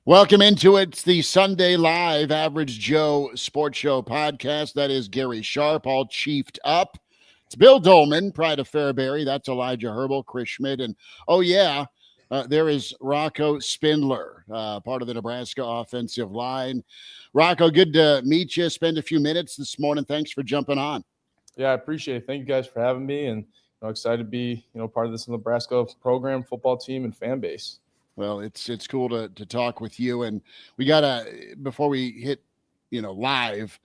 Welcome into it. It's the Sunday Live Average Joe Sports Show podcast. That is Gary Sharp, all chiefed up. It's Bill Doleman, Pride of Fairbury. That's Elijah Herbel, Chris Schmidt. And, there is Rocco Spindler, part of the Nebraska offensive line. Rocco, good to meet you. Spend a few minutes this morning. Thanks for jumping on. Yeah, I appreciate it. Thank you guys for having me, and excited to be part of this Nebraska program, football team, and fan base. Well, it's cool to talk with you, and we gotta, before we hit live,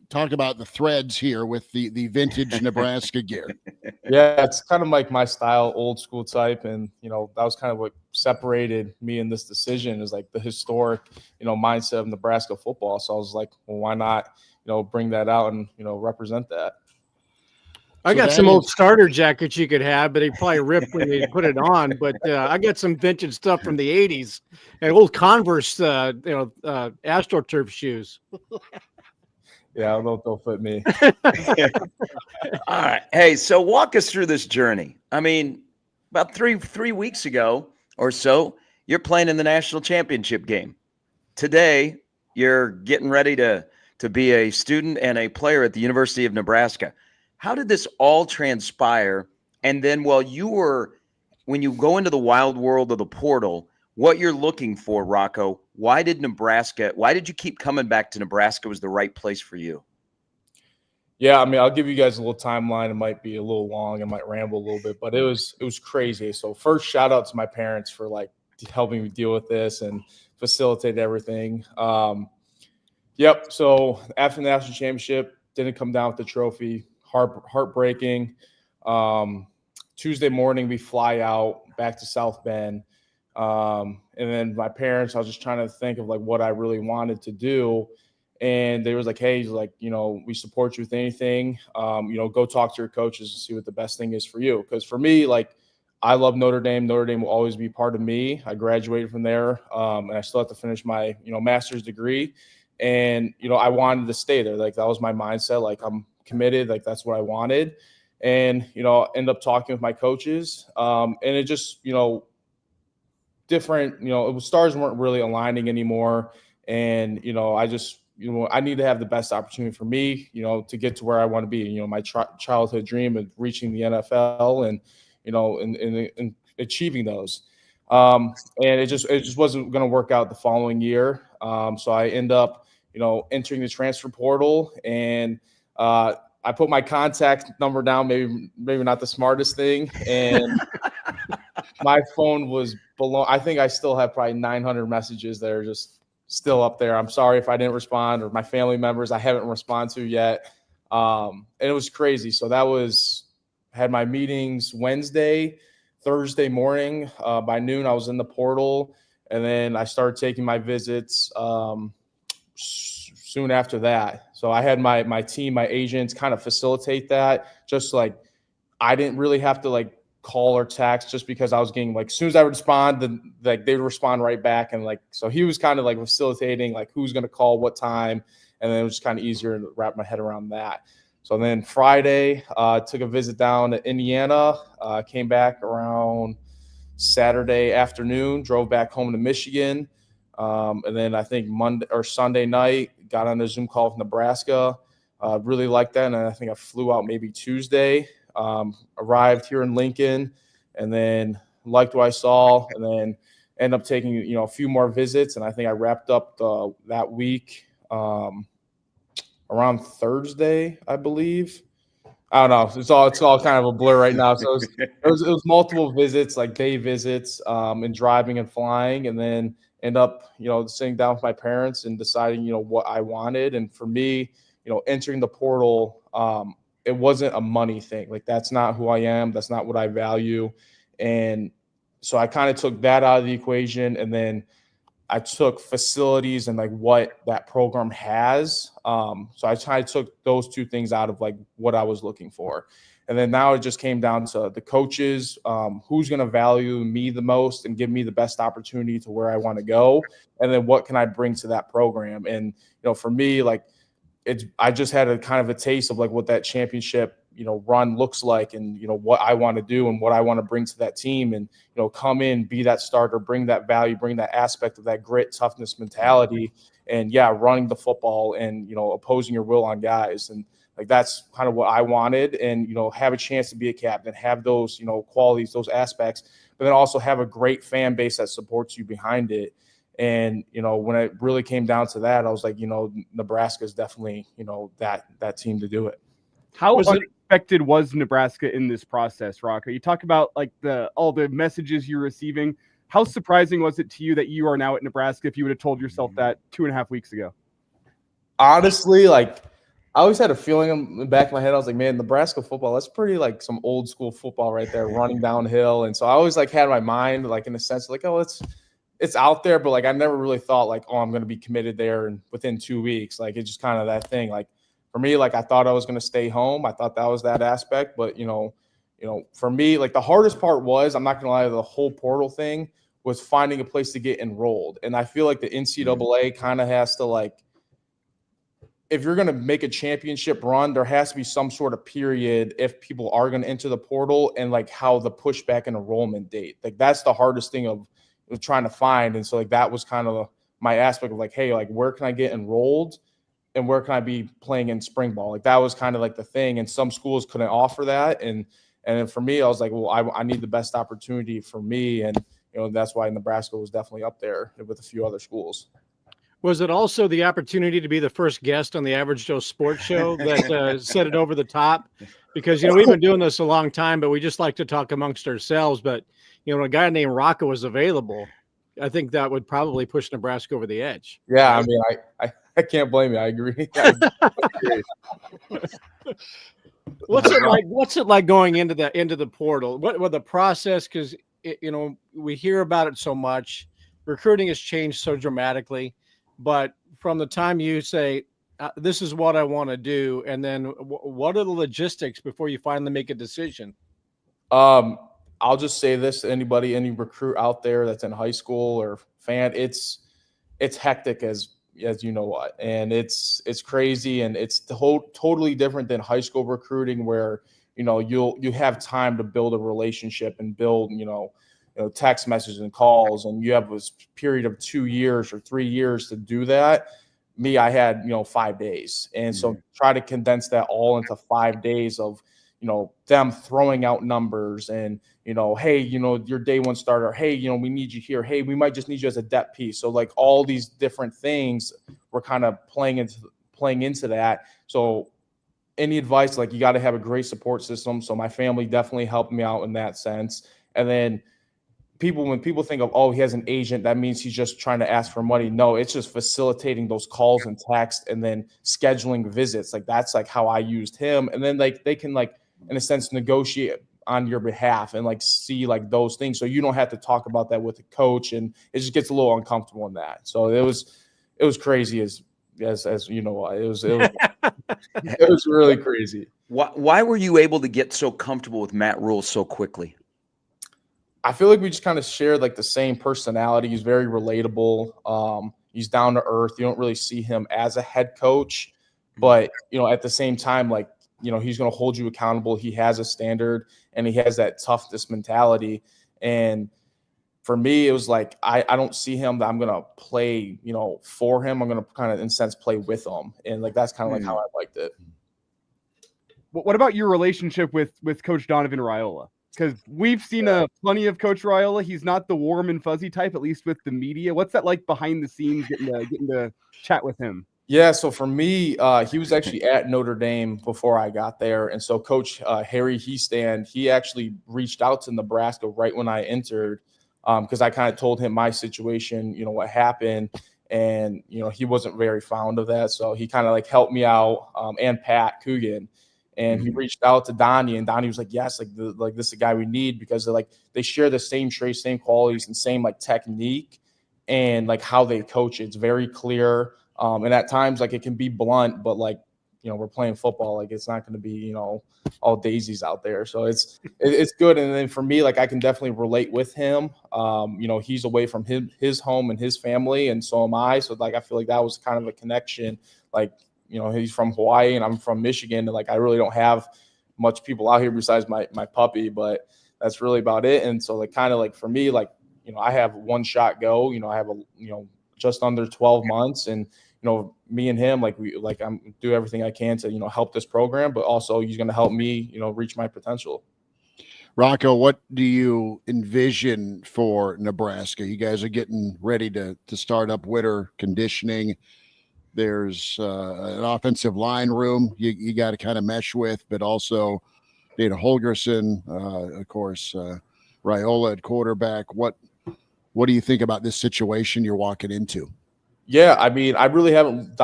talk about the threads here with the vintage Nebraska gear. Yeah, it's kind of like my style, old school type, and that was kind of what separated me in this decision, is like the historic mindset of Nebraska football. So I was like, well, why not bring that out and represent that. I got some old starter jackets you could have, but they probably ripped when they put it on. But I got some vintage stuff from the 80s and old Converse, AstroTurf shoes. Yeah, they'll fit me. All right. Hey, so walk us through this journey. I mean, about three weeks ago or so, you're playing in the national championship game. Today, you're getting ready to be a student and a player at the University of Nebraska. How did this all transpire? And then when you go into the wild world of the portal, what you're looking for, Rocco, why did you keep coming back to Nebraska was the right place for you? Yeah, I mean, I'll give you guys a little timeline. It might be a little long. I might ramble a little bit, but it was crazy. So first, shout out to my parents for helping me deal with this and facilitate everything. Yep. So after the national championship, didn't come down with the trophy. Heartbreaking. Tuesday morning, we fly out back to South Bend. And then my parents, I was just trying to think of what I really wanted to do. And they was like, hey, we support you with anything. Go talk to your coaches and see what the best thing is for you. Because for me, I love Notre Dame. Notre Dame will always be part of me. I graduated from there, and I still have to finish my, master's degree. And, I wanted to stay there. That was my mindset. I'm committed. That's what I wanted. And, end up talking with my coaches. And it just, different, stars weren't really aligning anymore. And, I just, I need to have the best opportunity for me, to get to where I want to be. My childhood dream of reaching the NFL and, and achieving those. And it just wasn't going to work out the following year. So I end up, entering the transfer portal, and I put my contact number down, maybe not the smartest thing. And my phone was below. I think I still have probably 900 messages that are just still up there. I'm sorry if I didn't respond, or my family members I haven't responded to yet. And it was crazy. So had my meetings Wednesday, Thursday morning. By noon, I was in the portal, and then I started taking my visits soon after that. So I had my team, my agents kind of facilitate that. Just I didn't really have to call or text, just because I was getting as soon as I would respond, then they would respond right back. And so he was kind of facilitating who's going to call what time. And then it was just kind of easier to wrap my head around that. So then Friday, took a visit down to Indiana, came back around Saturday afternoon, drove back home to Michigan. And then I think Monday or Sunday night, got on a Zoom call with Nebraska. Really liked that. And I think I flew out maybe Tuesday, arrived here in Lincoln, and then liked what I saw, and then ended up taking, a few more visits. And I think I wrapped up that week around Thursday, I believe. I don't know. It's all kind of a blur right now. So it was multiple visits, day visits, and driving and flying, and then end up, sitting down with my parents and deciding, what I wanted. And for me, entering the portal, it wasn't a money thing. That's not who I am. That's not what I value. And so I kind of took that out of the equation, and then I took facilities and what that program has. So I kind of took those two things out of what I was looking for. And then now it just came down to the coaches, who's going to value me the most and give me the best opportunity to where I want to go. And then what can I bring to that program? And, for me, I just had a kind of a taste of what that championship run looks like, and what I want to do and what I want to bring to that team, and come in, be that starter, bring that value, bring that aspect of that grit, toughness mentality, and running the football and opposing your will on guys. And like that's kind of what I wanted, and have a chance to be a captain, have those qualities, those aspects, but then also have a great fan base that supports you behind it. And when it really came down to that, I was like, Nebraska is definitely that team to do it. How unexpected was Nebraska in this process, Rocco? You talk about like all the messages you're receiving. How surprising was it to you that you are now at Nebraska if you would have told yourself that 2.5 weeks ago? Honestly, like I always had a feeling in the back of my head. I was like, man, Nebraska football, that's pretty like some old school football right there, running downhill. And so I always like had my mind like in a sense like, oh, it's out there, but like I never really thought like, oh, I'm going to be committed there and within 2 weeks. Like it's just kind of that thing. Like for me, like I thought I was going to stay home. I thought that was that aspect, but for me, like the hardest part was, I'm not going to lie, the whole portal thing was finding a place to get enrolled. And I feel like the NCAA kind of has to like, if you're going to make a championship run, there has to be some sort of period if people are going to enter the portal, and like how the pushback and enrollment date, like that's the hardest thing of trying to find. And so like that was kind of my aspect of like, hey, like where can I get enrolled and where can I be playing in spring ball? Like that was kind of like the thing. And some schools couldn't offer that. And then for me, I was like, well, I need the best opportunity for me. And, that's why Nebraska was definitely up there with a few other schools. Was it also the opportunity to be the first guest on the Average Joe Sports Show that set it over the top? Because, we've been doing this a long time, but we just like to talk amongst ourselves. But, when a guy named Rocco was available, I think that would probably push Nebraska over the edge. Yeah, I mean, I can't blame you. I agree. What's it like going into the portal? What the process? Because we hear about it so much. Recruiting has changed so dramatically, but from the time you say this is what I want to do, and then what are the logistics before you finally make a decision? I'll just say this to anybody, any recruit out there that's in high school or fan, it's hectic as you know what, and it's crazy, and it's totally different than high school recruiting where you have time to build a relationship and build text messages and calls, and you have this period of 2 years or 3 years to do that. Me, I had 5 days, and so try to condense that all into 5 days of them throwing out numbers and, hey, your day one starter, hey, we need you here. Hey, we might just need you as a depth piece. So like all these different things were kind of playing into that. So any advice, like you got to have a great support system. So my family definitely helped me out in that sense. And then when people think of, oh, he has an agent, that means he's just trying to ask for money. No, it's just facilitating those calls and text and then scheduling visits. Like that's like how I used him. And then like they can like, in a sense, negotiate on your behalf and like see like those things. So you don't have to talk about that with the coach, and it just gets a little uncomfortable in that. So it was crazy as you know, it was it was really crazy. Why were you able to get so comfortable with Matt Rule so quickly? I feel like we just kind of shared like the same personality. He's very relatable. He's down to earth. You don't really see him as a head coach, but at the same time, like, he's going to hold you accountable. He has a standard, and he has that toughness mentality. And for me, it was like, I don't see him that I'm going to play, for him. I'm going to kind of, in a sense, play with him. And like, that's kind of like how I liked it. What about your relationship with Coach Donovan Raiola? Because we've seen plenty of Coach Raiola. He's not the warm and fuzzy type, at least with the media. What's that like behind the scenes, getting to chat with him? Yeah, so for me, he was actually at Notre Dame before I got there. And so Coach Harry Heastand, he actually reached out to Nebraska right when I entered because I kind of told him my situation, what happened. And, he wasn't very fond of that. So he kind of like helped me out, and Pat Coogan. And he reached out to Donnie, and Donnie was like, yes, like this is the guy we need, because they share the same traits, same qualities, and same like technique and like how they coach. It's very clear. And at times, like, it can be blunt, but like, we're playing football. Like, it's not going to be, all daisies out there. So it's good. And then for me, like, I can definitely relate with him. He's away from his home and his family, and so am I. So like, I feel like that was kind of a connection. Like, he's from Hawaii and I'm from Michigan, and like, I really don't have much people out here besides my puppy, but that's really about it. And so like kind of like for me, like, you know, I have one shot go, you know, I have just under 12 months, and, you know, me and him, I'm do everything I can to, you know, help this program, but also he's going to help me, you know, reach my potential. Rocco, what do you envision for Nebraska? You guys are getting ready to start up winter conditioning. There's an offensive line room you got to kind of mesh with, but also Dana Holgerson, of course, Raiola at quarterback. What do you think about this situation you're walking into? Yeah, I mean, I really haven't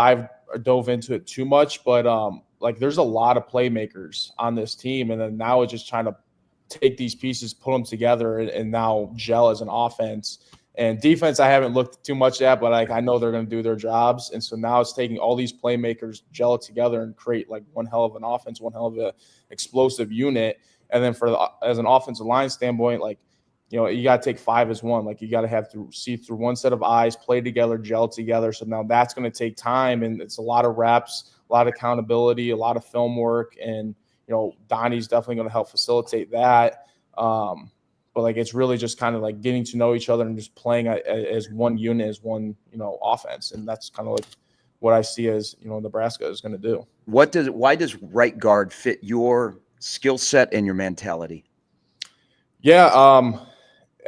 dove into it too much, but like there's a lot of playmakers on this team, and then now it's just trying to take these pieces, put them together, and now gel as an offense. And defense, I haven't looked too much at, but like I know they're going to do their jobs. And so now it's taking all these playmakers, gel it together, and create like one hell of an offense, one hell of a explosive unit. And then as an offensive line standpoint, like, you know, you got to take 5 as one. Like you got to have to see through one set of eyes, play together, gel together. So now that's going to take time, and it's a lot of reps, a lot of accountability, a lot of film work, and you know, Donnie's definitely going to help facilitate that. But like it's really just kind of like getting to know each other and just playing as one unit, as one, you know, offense, and that's kind of like what I see as, you know, Nebraska is going to do. Why does right guard fit your skill set and your mentality? Yeah,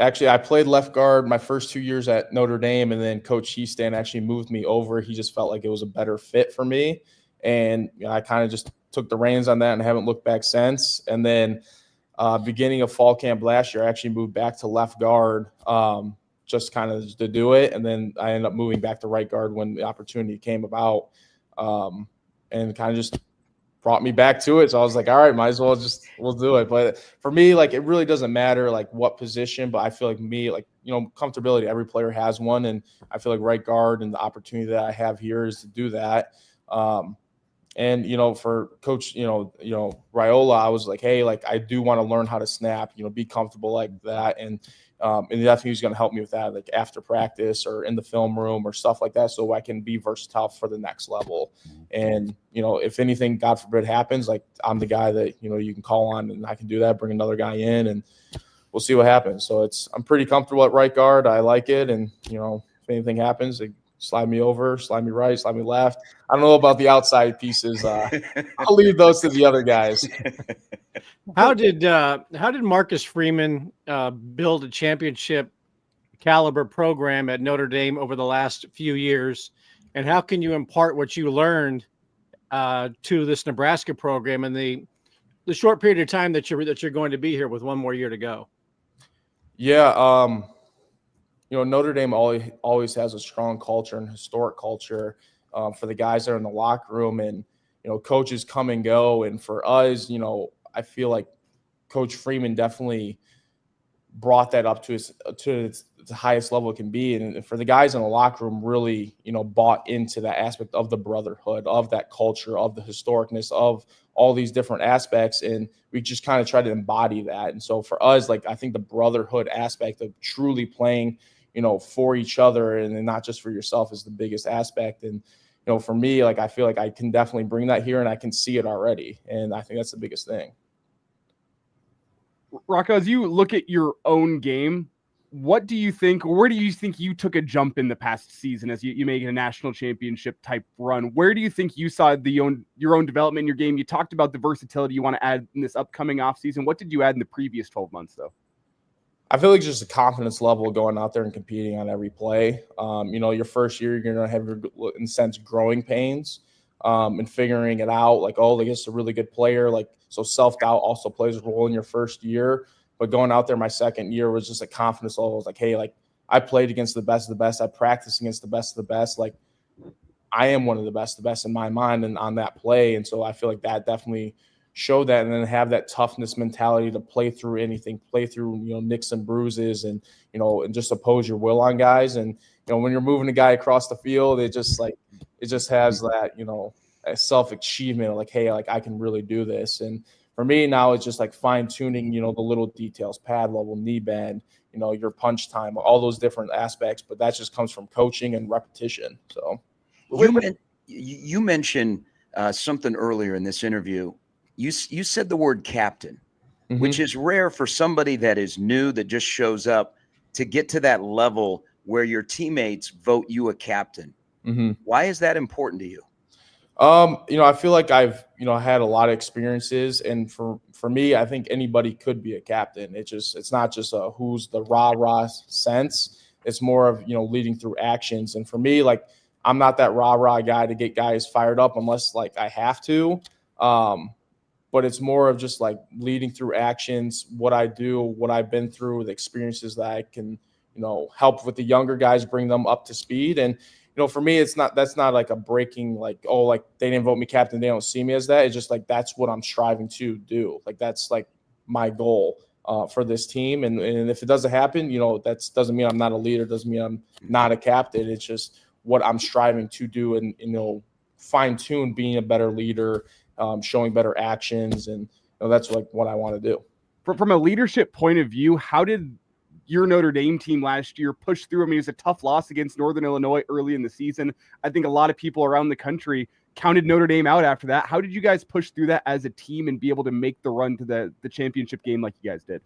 actually, I played left guard my first 2 years at Notre Dame, and then Coach Heastan actually moved me over. He just felt like it was a better fit for me, and you know, I kind of just took the reins on that and haven't looked back since. And then beginning of fall camp last year, I actually moved back to left guard just kind of to do it. And then I ended up moving back to right guard when the opportunity came about, and kind of just brought me back to it. So I was like, all right, might as well we'll do it. But for me, like, it really doesn't matter like what position, but I feel like you know, comfortability, every player has one. And I feel like right guard and the opportunity that I have here is to do that. And, you know, for Coach, you know, Raiola, I was like, hey, like, I do want to learn how to snap, you know, be comfortable like that. And definitely he's going to help me with that, like after practice or in the film room or stuff like that, so I can be versatile for the next level. And, you know, if anything, God forbid, happens, like I'm the guy that, you know, you can call on, and I can do that, bring another guy in, and we'll see what happens. So I'm pretty comfortable at right guard. I like it. And, you know, if anything happens, slide me over, slide me right, slide me left. I don't know about the outside pieces. I'll leave those to the other guys. How did Marcus Freeman build a championship caliber program at Notre Dame over the last few years, and how can you impart what you learned to this Nebraska program in the short period of time that you're going to be here with one more year to go? Yeah, you know, Notre Dame always has a strong culture and historic culture for the guys that are in the locker room, and, you know, coaches come and go. And for us, you know, I feel like Coach Freeman definitely brought that up to its highest level it can be. And for the guys in the locker room, really, you know, bought into that aspect of the brotherhood, of that culture, of the historicness, of all these different aspects. And we just kind of try to embody that. And so for us, like, I think the brotherhood aspect of truly playing, you know, for each other and not just for yourself is the biggest aspect. And, you know, for me, like, I feel like I can definitely bring that here, and I can see it already. And I think that's the biggest thing. Rocco, as you look at your own game, what do you think, or where do you think you took a jump in the past season as you make a national championship type run? Where do you think you saw your own development in your game? You talked about the versatility you want to add in this upcoming offseason. What did you add in the previous 12 months, though? I feel like just a confidence level going out there and competing on every play. You know, your first year, you're going to have, in a sense, growing pains and figuring it out. Like, oh, like, it's a really good player. Like, so self-doubt also plays a role in your first year. But going out there my second year was just a confidence level. It was like, hey, like, I played against the best of the best. I practiced against the best of the best. Like, I am one of the best in my mind and on that play. And so I feel like that definitely showed that, and then have that toughness mentality to play through anything, play through, you know, nicks and bruises, and, you know, and just oppose your will on guys. And, you know, when you're moving a guy across the field, it just has that, you know, self-achievement, like, hey, like, I can really do this. And for me now, it's just like fine-tuning, you know, the little details, pad level, knee bend, you know, your punch time, all those different aspects. But that just comes from coaching and repetition. So you mentioned something earlier in this interview you said the word captain, Mhm. which is rare for somebody that is new, that just shows up, to get to that level where your teammates vote you a captain. Mhm. Why is that important to you? I feel like I've, had a lot of experiences, and for me, I think anybody could be a captain. It's not just a who's the rah-rah sense. It's more of, leading through actions. And for me, like, I'm not that rah-rah guy to get guys fired up unless like I have to. But it's more of just like leading through actions, what I do, what I've been through, the experiences that I can, help with the younger guys, bring them up to speed. And for me, that's not like a breaking, like, oh, like they didn't vote me captain, they don't see me as that. It's just like that's what I'm striving to do. Like that's like my goal for this team. And if it doesn't happen, that doesn't mean I'm not a leader, doesn't mean I'm not a captain. It's just what I'm striving to do, and fine tune being a better leader, showing better actions, and that's like what I want to do. From a leadership point of view, how did your Notre Dame team last year push through? I mean, it was a tough loss against Northern Illinois early in the season. I think a lot of people around the country counted Notre Dame out after that. How did you guys push through that as a team and be able to make the run to the championship game like you guys did?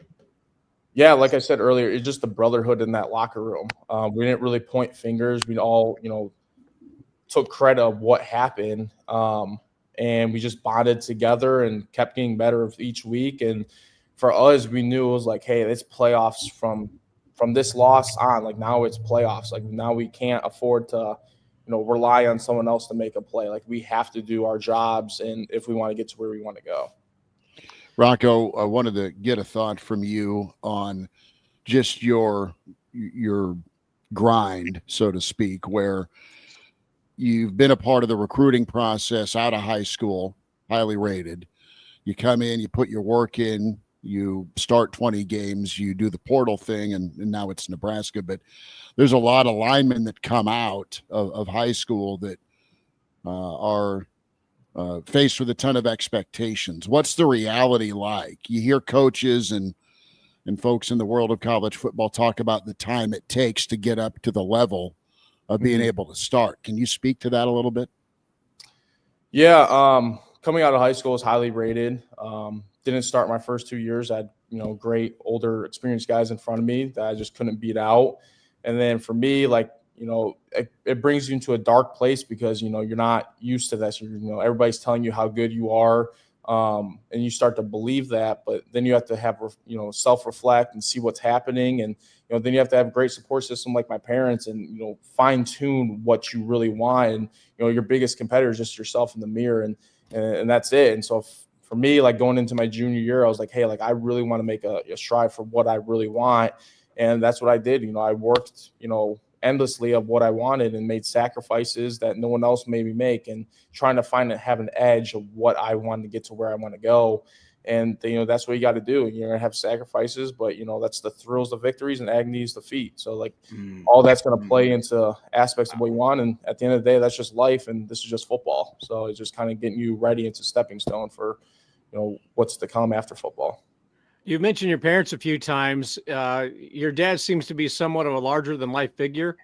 Yeah, like I said earlier, it's just the brotherhood in that locker room. We didn't really point fingers. We all, took credit of what happened. And we just bonded together and kept getting better each week. And for us, we knew it was like, hey, it's playoffs from this loss on. Like now it's playoffs. Like now we can't afford to, rely on someone else to make a play. Like we have to do our jobs, and if we want to get to where we want to go. Rocco, I wanted to get a thought from you on just your grind, so to speak, where you've been a part of the recruiting process out of high school, highly rated. You come in, you put your work in, you start 20 games, you do the portal thing, and now it's Nebraska. But there's a lot of linemen that come out of high school that are faced with a ton of expectations. What's the reality like? You hear coaches and folks in the world of college football talk about the time it takes to get up to the level of being able to start. Can you speak to that a little bit? Yeah, coming out of high school is highly rated. Didn't start my first 2 years. I had, great older experienced guys in front of me that I just couldn't beat out. And then for me, like, it brings you into a dark place because, you're not used to this. Everybody's telling you how good you are. And you start to believe that, but then you have to have, self-reflect and see what's happening. And, then you have to have a great support system like my parents and, fine tune what you really want. And, your biggest competitor is just yourself in the mirror, and that's it. And so for me, like going into my junior year, I was like, hey, like I really want to make a strive for what I really want. And that's what I did. I worked, endlessly of what I wanted and made sacrifices that no one else made me make, and trying to have an edge of what I wanted to get to where I want to go. And, that's what you got to do. You're going to have sacrifices, but, that's the thrills, the victories, and agonies, the feat. So, like, all that's going to play into aspects of what you want. And at the end of the day, that's just life, and this is just football. So it's just kind of getting you ready into stepping stone for, what's to come after football. You've mentioned your parents a few times. Your dad seems to be somewhat of a larger-than-life figure.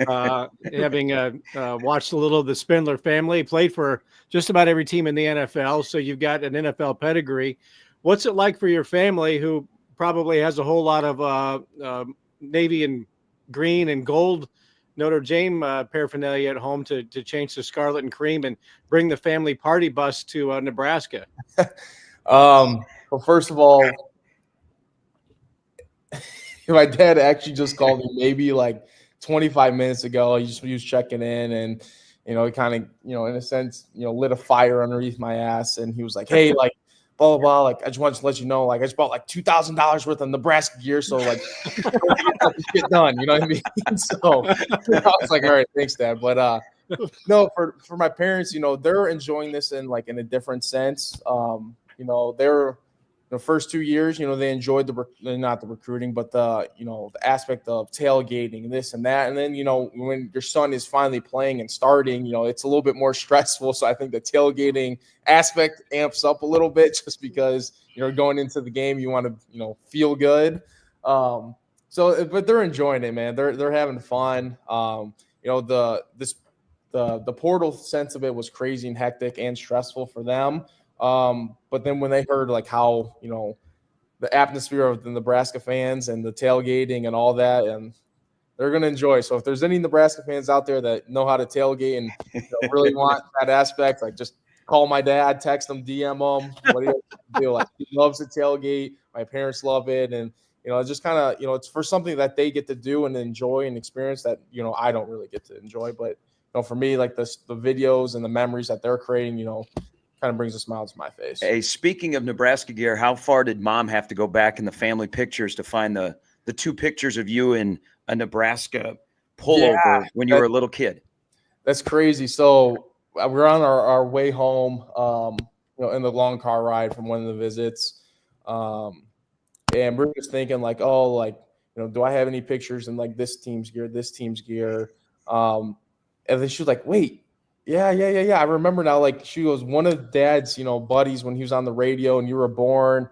Having watched a little of the Spindler family, he played for just about every team in the NFL, so you've got an NFL pedigree. What's it like for your family, who probably has a whole lot of navy and green and gold Notre Dame paraphernalia at home to change to scarlet and cream and bring the family party bus to Nebraska? Well, first of all, my dad actually just called me maybe like 25 minutes ago. He was checking in, and he kind of in a sense lit a fire underneath my ass, and he was like, "Hey, like blah blah blah. Like I just wanted to let you know, like I just bought like $2,000 worth of Nebraska gear, so like get done." You know what I mean? So I was like, "All right, thanks, Dad." But no, for my parents, they're enjoying this in a different sense. They're the first 2 years, they enjoyed not the recruiting, but the aspect of tailgating, this and that. And then, when your son is finally playing and starting, it's a little bit more stressful. So I think the tailgating aspect amps up a little bit just because, going into the game, you want to, feel good. But they're enjoying it, man. They're having fun. The portal sense of it was crazy and hectic and stressful for them. But then when they heard like how, you know, the atmosphere of the Nebraska fans and the tailgating and all that, and they're going to enjoy. So if there's any Nebraska fans out there that know how to tailgate and really want that aspect, like just call my dad, text him, DM him, what do you do? Like, he loves to tailgate. My parents love it. And, you know, it's just kind of, you know, it's for something that they get to do and enjoy and experience that, you know, I don't really get to enjoy. But, you know, for me, like the videos and the memories that they're creating, you know, kind of brings a smile to my face. Hey, speaking of Nebraska gear, how far did Mom have to go back in the family pictures to find the 2 pictures of you in a Nebraska pullover when you were a little kid? That's crazy. So we're on our way home, you know, in the long car ride from one of the visits. And we're just thinking like, oh, like, you know, do I have any pictures in like this team's gear? And then she was like, wait, yeah. I remember now. Like, she goes, one of Dad's, you know, buddies when he was on the radio and you were born,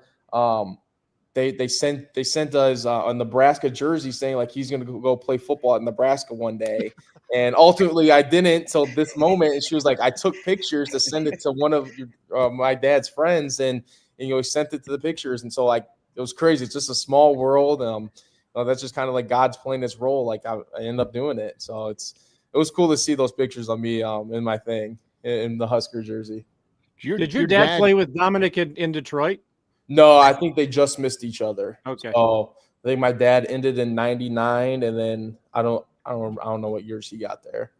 they sent us a Nebraska jersey saying like he's going to go play football at Nebraska one day. And ultimately I didn't till this moment. And she was like, I took pictures to send it to one of my dad's friends, and you know, he sent it to the pictures. And so like, it was crazy. It's just a small world. That's just kind of like God's playing this role. Like I ended up doing it. So it was cool to see those pictures of me in my thing in the Husker jersey. Did your dad play with Dominic in Detroit? No, I think they just missed each other. Okay. So I think my dad ended in '99, and then I don't know what years he got there.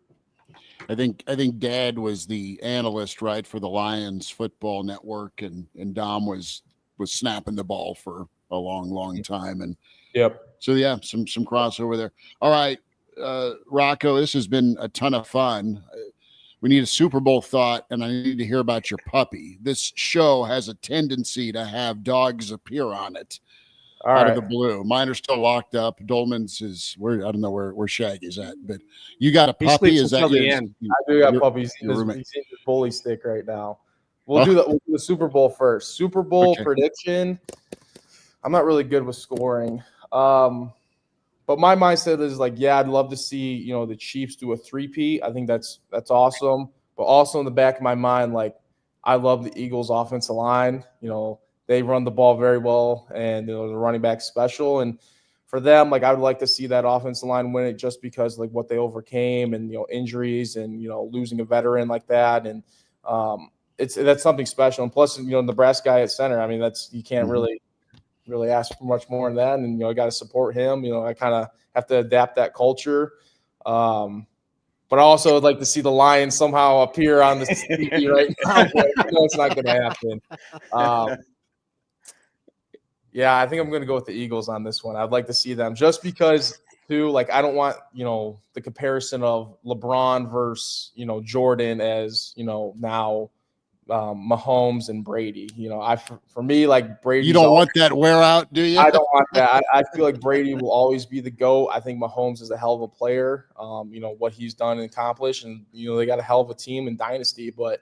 I think Dad was the analyst, right, for the Lions football network, and Dom was snapping the ball for a long time. And so yeah, some crossover there. All right, Rocco, this has been a ton of fun. We need a Super Bowl thought, and I need to hear about your puppy. This show has a tendency to have dogs appear on it out of the blue. Mine are still locked up. Doleman's is I don't know where Shaggy's at, but you got a puppy. Is that the end? I do got puppies. He's in his bully stick right now. We'll do the Super Bowl first. Super Bowl prediction. I'm not really good with scoring. But my mindset is like, yeah, I'd love to see, you know, the Chiefs do a 3-peat. I think that's awesome. But also in the back of my mind, like, I love the Eagles' offensive line. You know, they run the ball very well, and you know, the running back special. And for them, like, I would like to see that offensive line win it just because like what they overcame and, you know, injuries and, you know, losing a veteran like that. And that's something special. And plus, you know, Nebraska guy at center. I mean, you can't really ask for much more than that. And, you know, I got to support him. You know, I kind of have to adapt that culture. But I also would like to see the Lions somehow appear on the TV right now. But you know, it's not going to happen. Yeah, I think I'm going to go with the Eagles on this one. I'd like to see them just because, too, like, I don't want, you know, the comparison of LeBron versus, you know, Jordan as, you know, now Mahomes and Brady. You know, for me, like, Brady. You don't want that wear out, do you? I don't want that. I feel like Brady will always be the GOAT. I think Mahomes is a hell of a player. You know, what he's done and accomplished, and, you know, they got a hell of a team and dynasty, but,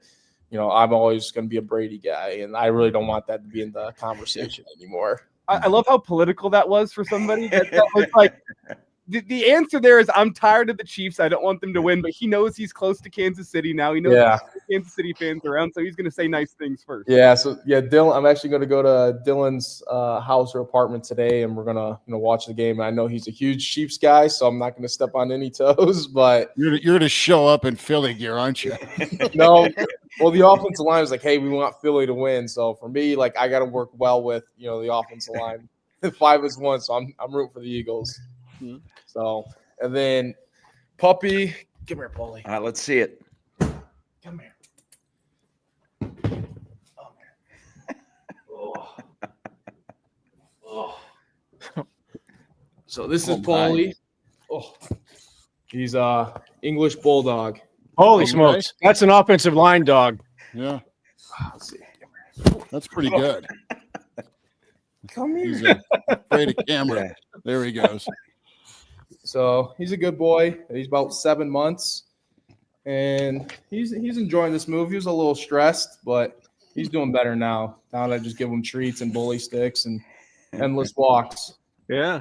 you know, I'm always going to be a Brady guy, and I really don't want that to be in the conversation anymore. I love how political that was for somebody. That was like, the answer there is I'm tired of the Chiefs. I don't want them to win, but he knows he's close to Kansas City now. He knows Kansas City fans around, so he's going to say nice things first. Yeah, so yeah, Dylan. I'm actually going to go to Dylan's house or apartment today, and we're going to, you know, watch the game. And I know he's a huge Chiefs guy, so I'm not going to step on any toes. But you're to show up in Philly gear, aren't you? No. Well, the offensive line was like, hey, we want Philly to win. So for me, like, I got to work well with, you know, the offensive line. 5-1, so I'm rooting for the Eagles. Mm-hmm. So, and then puppy, come here, Paulie. All right, let's see it. Come here. Oh, man. Oh. So this is Paulie. Oh, he's English bulldog. Holy smokes! That's an offensive line dog. Yeah. Let's see. That's pretty good. Come here. He's afraid of camera. There he goes. So he's a good boy. He's about 7 months, and he's enjoying this move. He was a little stressed, but he's doing better now. Now that I just give him treats and bully sticks and endless walks. Yeah.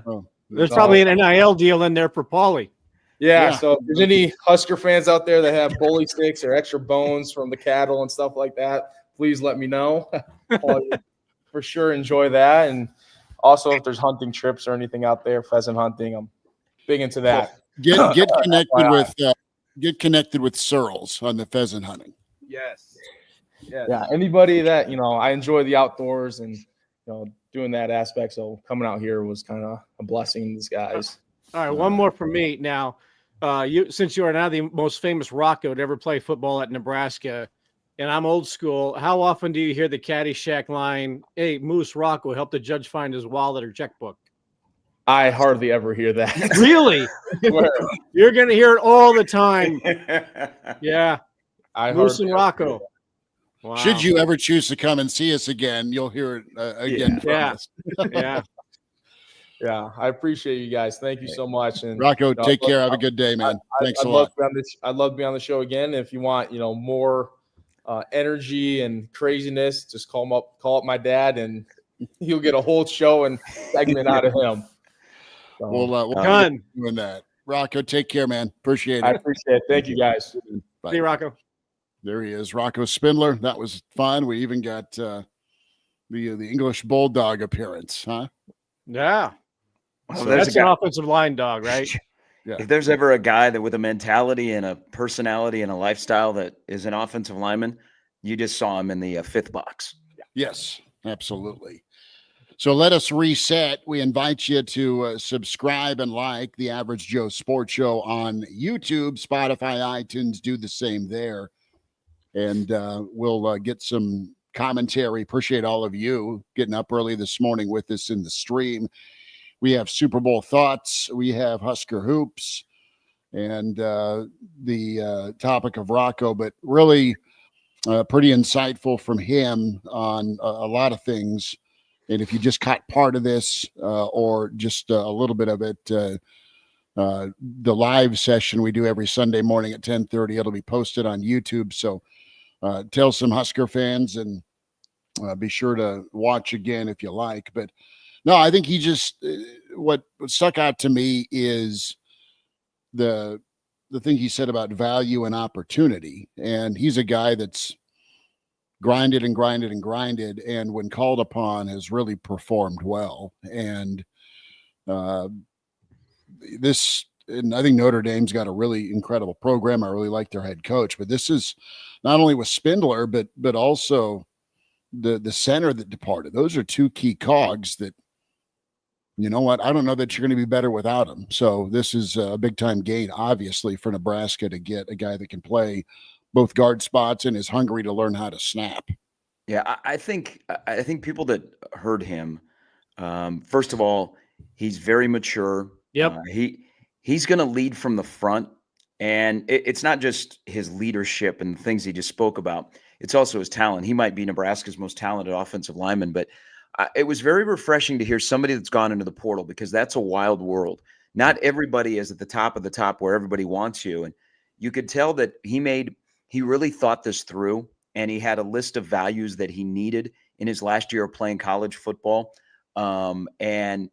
There's probably an NIL deal in there for Paulie. Yeah, so if there's any Husker fans out there that have bully sticks or extra bones from the cattle and stuff like that, please let me know. I'll for sure enjoy that. And also, if there's hunting trips or anything out there, pheasant hunting, I'm big into that. Get connected with Searles on the pheasant hunting. Yes. Yes. Yeah, anybody that, I enjoy the outdoors and, doing that aspect. So coming out here was kind of a blessing in disguise. All right, one more from me. Now, since you are now the most famous Rocco to ever play football at Nebraska, and I'm old school, how often do you hear the Caddyshack line, "Hey, Moose Rocco, help the judge find his wallet or checkbook"? I hardly ever hear that. Really? You're going to hear it all the time. Yeah. Moose and Rocco. Wow. Should you ever choose to come and see us again, you'll hear it again from us. Yeah. Yeah, I appreciate you guys. Thank you so much. And Rocco, take care. Have a good day, man. Thanks a lot. I'd love to be on the show again. If you want, more energy and craziness, just call up my dad, and you'll get a whole show and segment out of him. So, we'll done doing that. Rocco, take care, man. Appreciate it. I appreciate it. Thank you, guys. Bye. See you, Rocco. There he is, Rocco Spindler. That was fun. We even got the English Bulldog appearance, huh? Yeah. Well, So that's an offensive line dog, right? Yeah. If there's ever a guy that with a mentality and a personality and a lifestyle that is an offensive lineman, you just saw him in the fifth box. Yes, absolutely. So let us reset. We invite you to subscribe and like the Average Joe Sports Show on YouTube, Spotify, iTunes. Do the same there. And we'll get some commentary. Appreciate all of you getting up early this morning with us in the stream. We have Super Bowl thoughts. We have Husker hoops and the topic of Rocco, but really pretty insightful from him on a lot of things. And if you just caught part of this or just a little bit of it, the live session we do every Sunday morning at 10:30, it'll be posted on YouTube. So tell some Husker fans and be sure to watch again if you like. But no, I think he just what stuck out to me is the thing he said about value and opportunity. And he's a guy that's grinded and grinded and grinded, and when called upon has really performed well. And and I think Notre Dame's got a really incredible program. I really like their head coach, but this is not only with Spindler, but also the center that departed. Those are two key cogs that, you know what, I don't know that you're going to be better without them. So this is a big time gain, obviously, for Nebraska to get a guy that can play both guard spots and is hungry to learn how to snap. Yeah, I think people that heard him, first of all, he's very mature. Yep. He's going to lead from the front, and it's not just his leadership and the things he just spoke about. It's also his talent. He might be Nebraska's most talented offensive lineman, but it was very refreshing to hear somebody that's gone into the portal, because that's a wild world. Not everybody is at the top of the top where everybody wants you, and you could tell that he really thought this through, and he had a list of values that he needed in his last year of playing college football. And,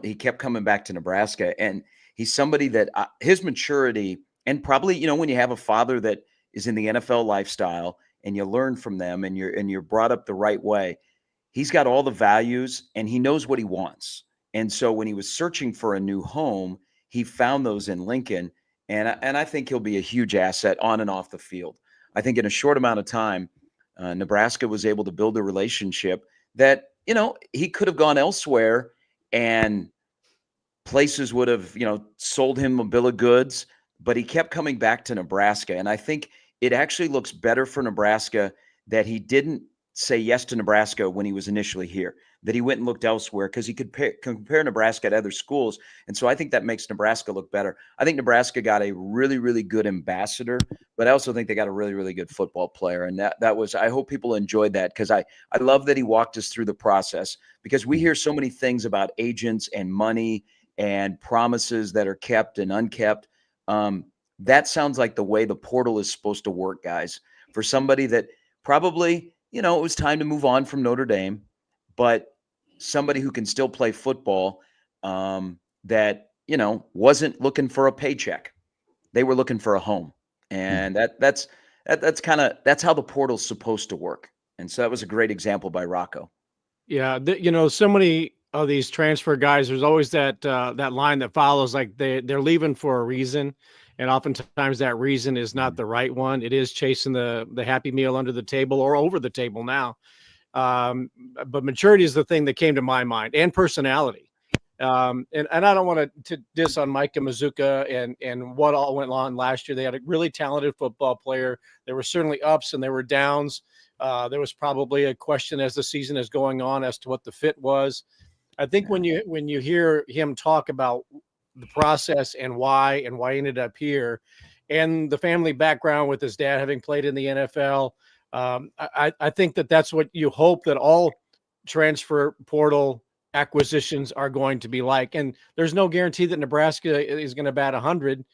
he kept coming back to Nebraska, and he's somebody that his maturity, and probably, when you have a father that is in the NFL lifestyle and you learn from them and you're brought up the right way, he's got all the values and he knows what he wants. And so when he was searching for a new home, he found those in Lincoln. And I think he'll be a huge asset on and off the field. I think in a short amount of time, Nebraska was able to build a relationship that, he could have gone elsewhere and places would have, sold him a bill of goods, but he kept coming back to Nebraska. And I think it actually looks better for Nebraska that he didn't say yes to Nebraska when he was initially here, that he went and looked elsewhere, because he could compare Nebraska to other schools. And so I think that makes Nebraska look better. I think Nebraska got a really, really good ambassador, but I also think they got a really, really good football player. And that was, I hope people enjoyed that, because I love that he walked us through the process, because we hear so many things about agents and money and promises that are kept and unkept. That sounds like the way the portal is supposed to work, guys, for somebody that probably, it was time to move on from Notre Dame, but somebody who can still play football, that, wasn't looking for a paycheck. They were looking for a home. And that's how the portal's supposed to work. And so that was a great example by Rocco. Yeah, so many of these transfer guys, there's always that line that follows, like they're leaving for a reason, and oftentimes that reason is not the right one. It is chasing the happy meal under the table or over the table now. But maturity is the thing that came to my mind, and personality. And I don't want to diss on Micah Mazuka and what all went on last year. They had a really talented football player. There were certainly ups and there were downs. There was probably a question as the season is going on as to what the fit was. I think when you hear him talk about the process and why he ended up here, and the family background with his dad having played in the NFL, I think that's what you hope that all transfer portal acquisitions are going to be like. And there's no guarantee that Nebraska is going to bat 100%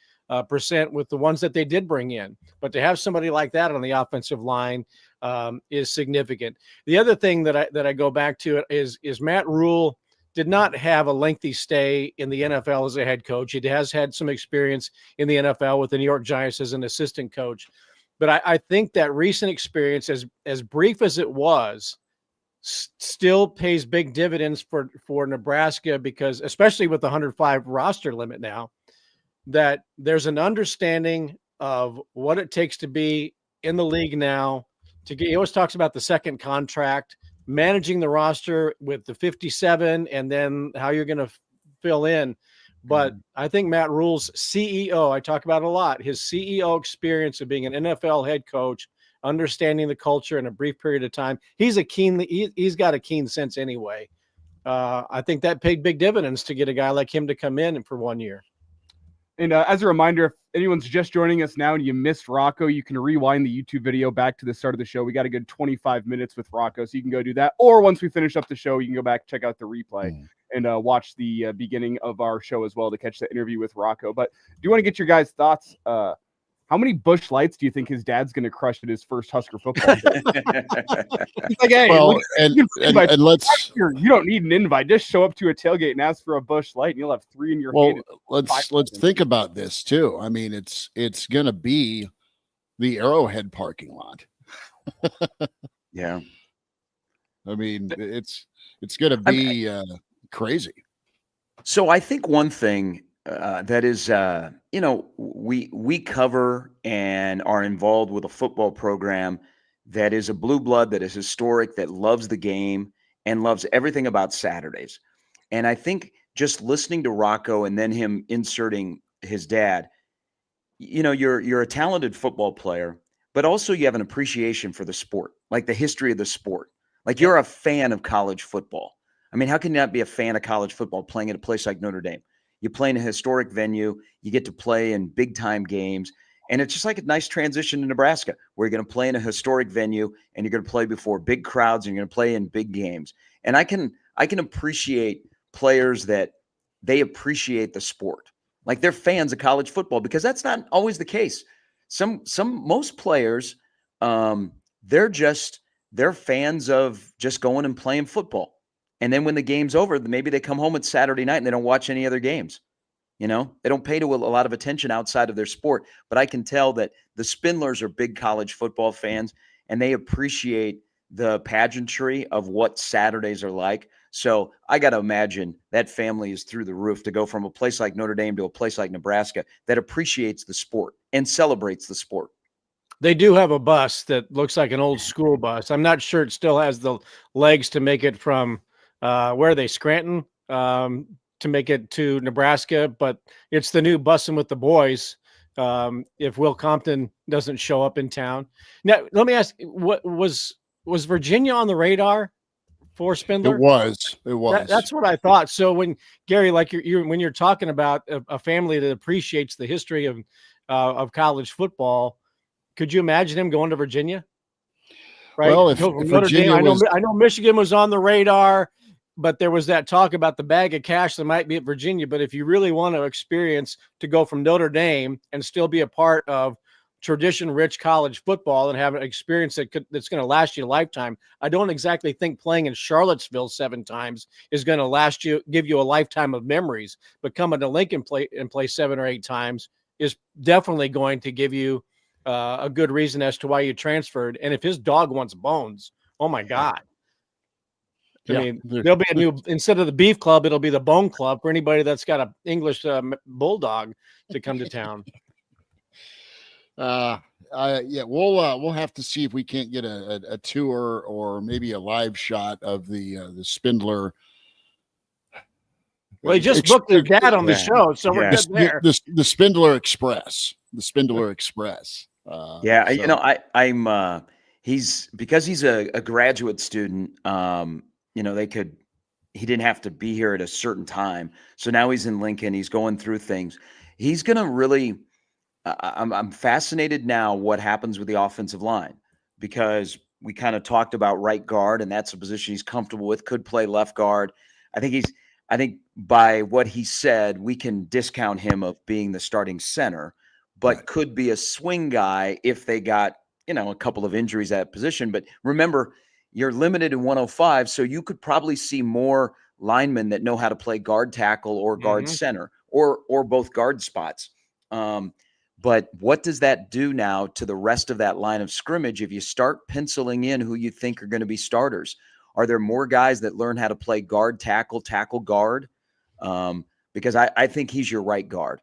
with the ones that they did bring in. But to have somebody like that on the offensive line is significant. The other thing that I go back to is Matt Rule did not have a lengthy stay in the NFL as a head coach. He has had some experience in the NFL with the New York Giants as an assistant coach. But I think that recent experience, as brief as it was, still pays big dividends for Nebraska, because especially with the 105 roster limit now, that there's an understanding of what it takes to be in the league now. He always talks about the second contract, managing the roster with the 57, and then how you're going to fill in. But I think Matt Rule's CEO, I talk about it a lot, his CEO experience of being an NFL head coach, understanding the culture in a brief period of time. He's got a keen sense anyway. I think that paid big dividends to get a guy like him to come in for 1 year. And as a reminder, if anyone's just joining us now and you missed Rocco, you can rewind the YouTube video back to the start of the show. We got a good 25 minutes with Rocco, so you can go do that. Or once we finish up the show, you can go back, check out the replay, and watch the beginning of our show as well to catch the interview with Rocco. But do you want to get your guys' thoughts? How many Busch Lights do you think his dad's going to crush at his first Husker football game? Like, hey, well, and let's. You don't need an invite. Just show up to a tailgate and ask for a Busch Light, and you'll have 3 in your hand. Let's think about this too. I mean, it's going to be the Arrowhead parking lot. Yeah. I mean, it's going to be crazy. So I think one thing that is, we cover and are involved with a football program that is a blue blood, that is historic, that loves the game and loves everything about Saturdays. And I think just listening to Rocco and then him inserting his dad, you're a talented football player, but also you have an appreciation for the sport, like the history of the sport. Like, you're a fan of college football. I mean, how can you not be a fan of college football playing at a place like Notre Dame? You play in a historic venue, you get to play in big time games. And it's just like a nice transition to Nebraska, where you're going to play in a historic venue and you're going to play before big crowds and you're going to play in big games. And I can appreciate players that they appreciate the sport. Like, they're fans of college football, because that's not always the case. Most players, they're fans of just going and playing football. And then when the game's over, maybe they come home at Saturday night and they don't watch any other games. They don't pay to a lot of attention outside of their sport. But I can tell that the Spindlers are big college football fans, and they appreciate the pageantry of what Saturdays are like. So I got to imagine that family is through the roof to go from a place like Notre Dame to a place like Nebraska that appreciates the sport and celebrates the sport. They do have a bus that looks like an old school bus. I'm not sure it still has the legs to make it from where are they, Scranton, to make it to Nebraska, but it's the new Bussin' with the Boys if Will Compton doesn't show up in town. Now, let me ask, what was Virginia on the radar for Spindler? It was. That's what I thought. So when, Gary, like when you're talking about a family that appreciates the history of college football, could you imagine him going to Virginia? Right. Well, if Virginia I know Michigan was on the radar, but there was that talk about the bag of cash that might be at Virginia. But if you really want to experience to go from Notre Dame and still be a part of tradition-rich college football and have an experience that's going to last you a lifetime, I don't exactly think playing in Charlottesville 7 times is going to give you a lifetime of memories. But coming to Lincoln and play 7 or 8 times is definitely going to give you a good reason as to why you transferred. And if his dog wants bones Oh my God. I Yeah, mean, there'll be a new, instead of the beef club, it'll be the bone club for anybody that's got an English bulldog to come to town. Yeah, we'll have to see if we can't get a tour or maybe a live shot of the Spindler. Well, he just booked his dad on the show, so we're good there. The Spindler Express, the Spindler Express. I'm he's because he's a graduate student. He didn't have to be here at a certain time, so now he's in Lincoln. He's going through things. He's gonna really. I'm fascinated now what happens with the offensive line, because we kind of talked about right guard, and that's a position he's comfortable with. Could play left guard. I think by what he said, we can discount him of being the starting center, but could be a swing guy if they got, a couple of injuries at that position. But remember, you're limited in 105, so you could probably see more linemen that know how to play guard tackle or guard center or both guard spots. But what does that do now to the rest of that line of scrimmage if you start penciling in who you think are going to be starters? Are there more guys that learn how to play guard, tackle guard? Because I think he's your right guard.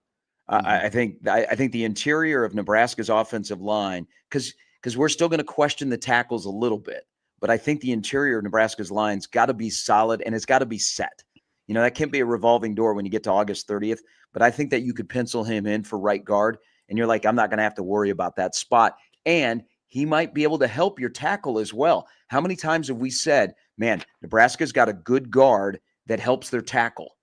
I think the interior of Nebraska's offensive line, because we're still going to question the tackles a little bit, but I think the interior of Nebraska's line's got to be solid and it's got to be set. That can't be a revolving door when you get to August 30th, but I think that you could pencil him in for right guard. And you're like, I'm not going to have to worry about that spot. And he might be able to help your tackle as well. How many times have we said, man, Nebraska's got a good guard that helps their tackle?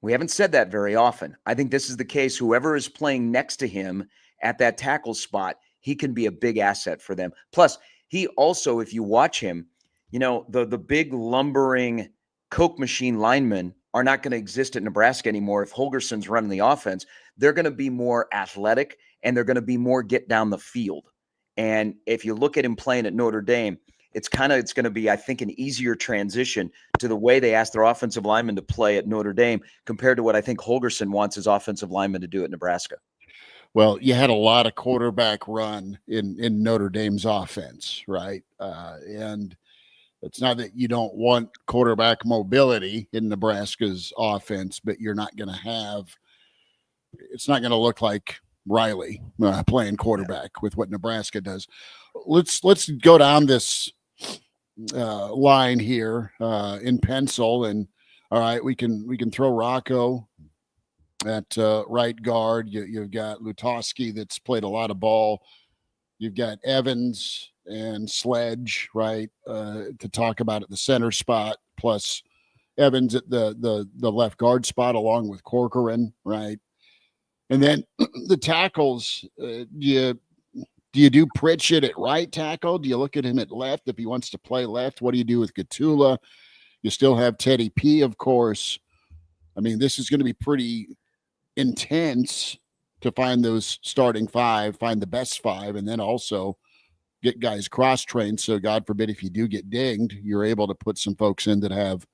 We haven't said that very often. I think this is the case. Whoever is playing next to him at that tackle spot, he can be a big asset for them. Plus, he also, if you watch him, the big lumbering Coke machine linemen are not going to exist at Nebraska anymore. If Holgerson's running the offense, they're going to be more athletic and they're going to be more get down the field. And if you look at him playing at Notre Dame, it's going to be, I think, an easier transition to the way they ask their offensive linemen to play at Notre Dame compared to what I think Holgerson wants his offensive linemen to do at Nebraska. Well, you had a lot of quarterback run in Notre Dame's offense, right? And it's not that you don't want quarterback mobility in Nebraska's offense, but you're not going to have – it's not going to look like Riley playing quarterback with what Nebraska does. Let's go down this line here in pencil, and all right, we can throw Rocco at right guard. You've got Lutowski that's played a lot of ball. You've got Evans and Sledge, right, to talk about at the center spot, plus Evans at the left guard spot along with Corcoran, right? And then the tackles, do you do Pritchett at right tackle? Do you look at him at left if he wants to play left? What do you do with Gatula? You still have Teddy P, of course. I mean, this is going to be pretty intense to find those starting five, find the best five, and then also get guys cross-trained. So God forbid, if you do get dinged, you're able to put some folks in that have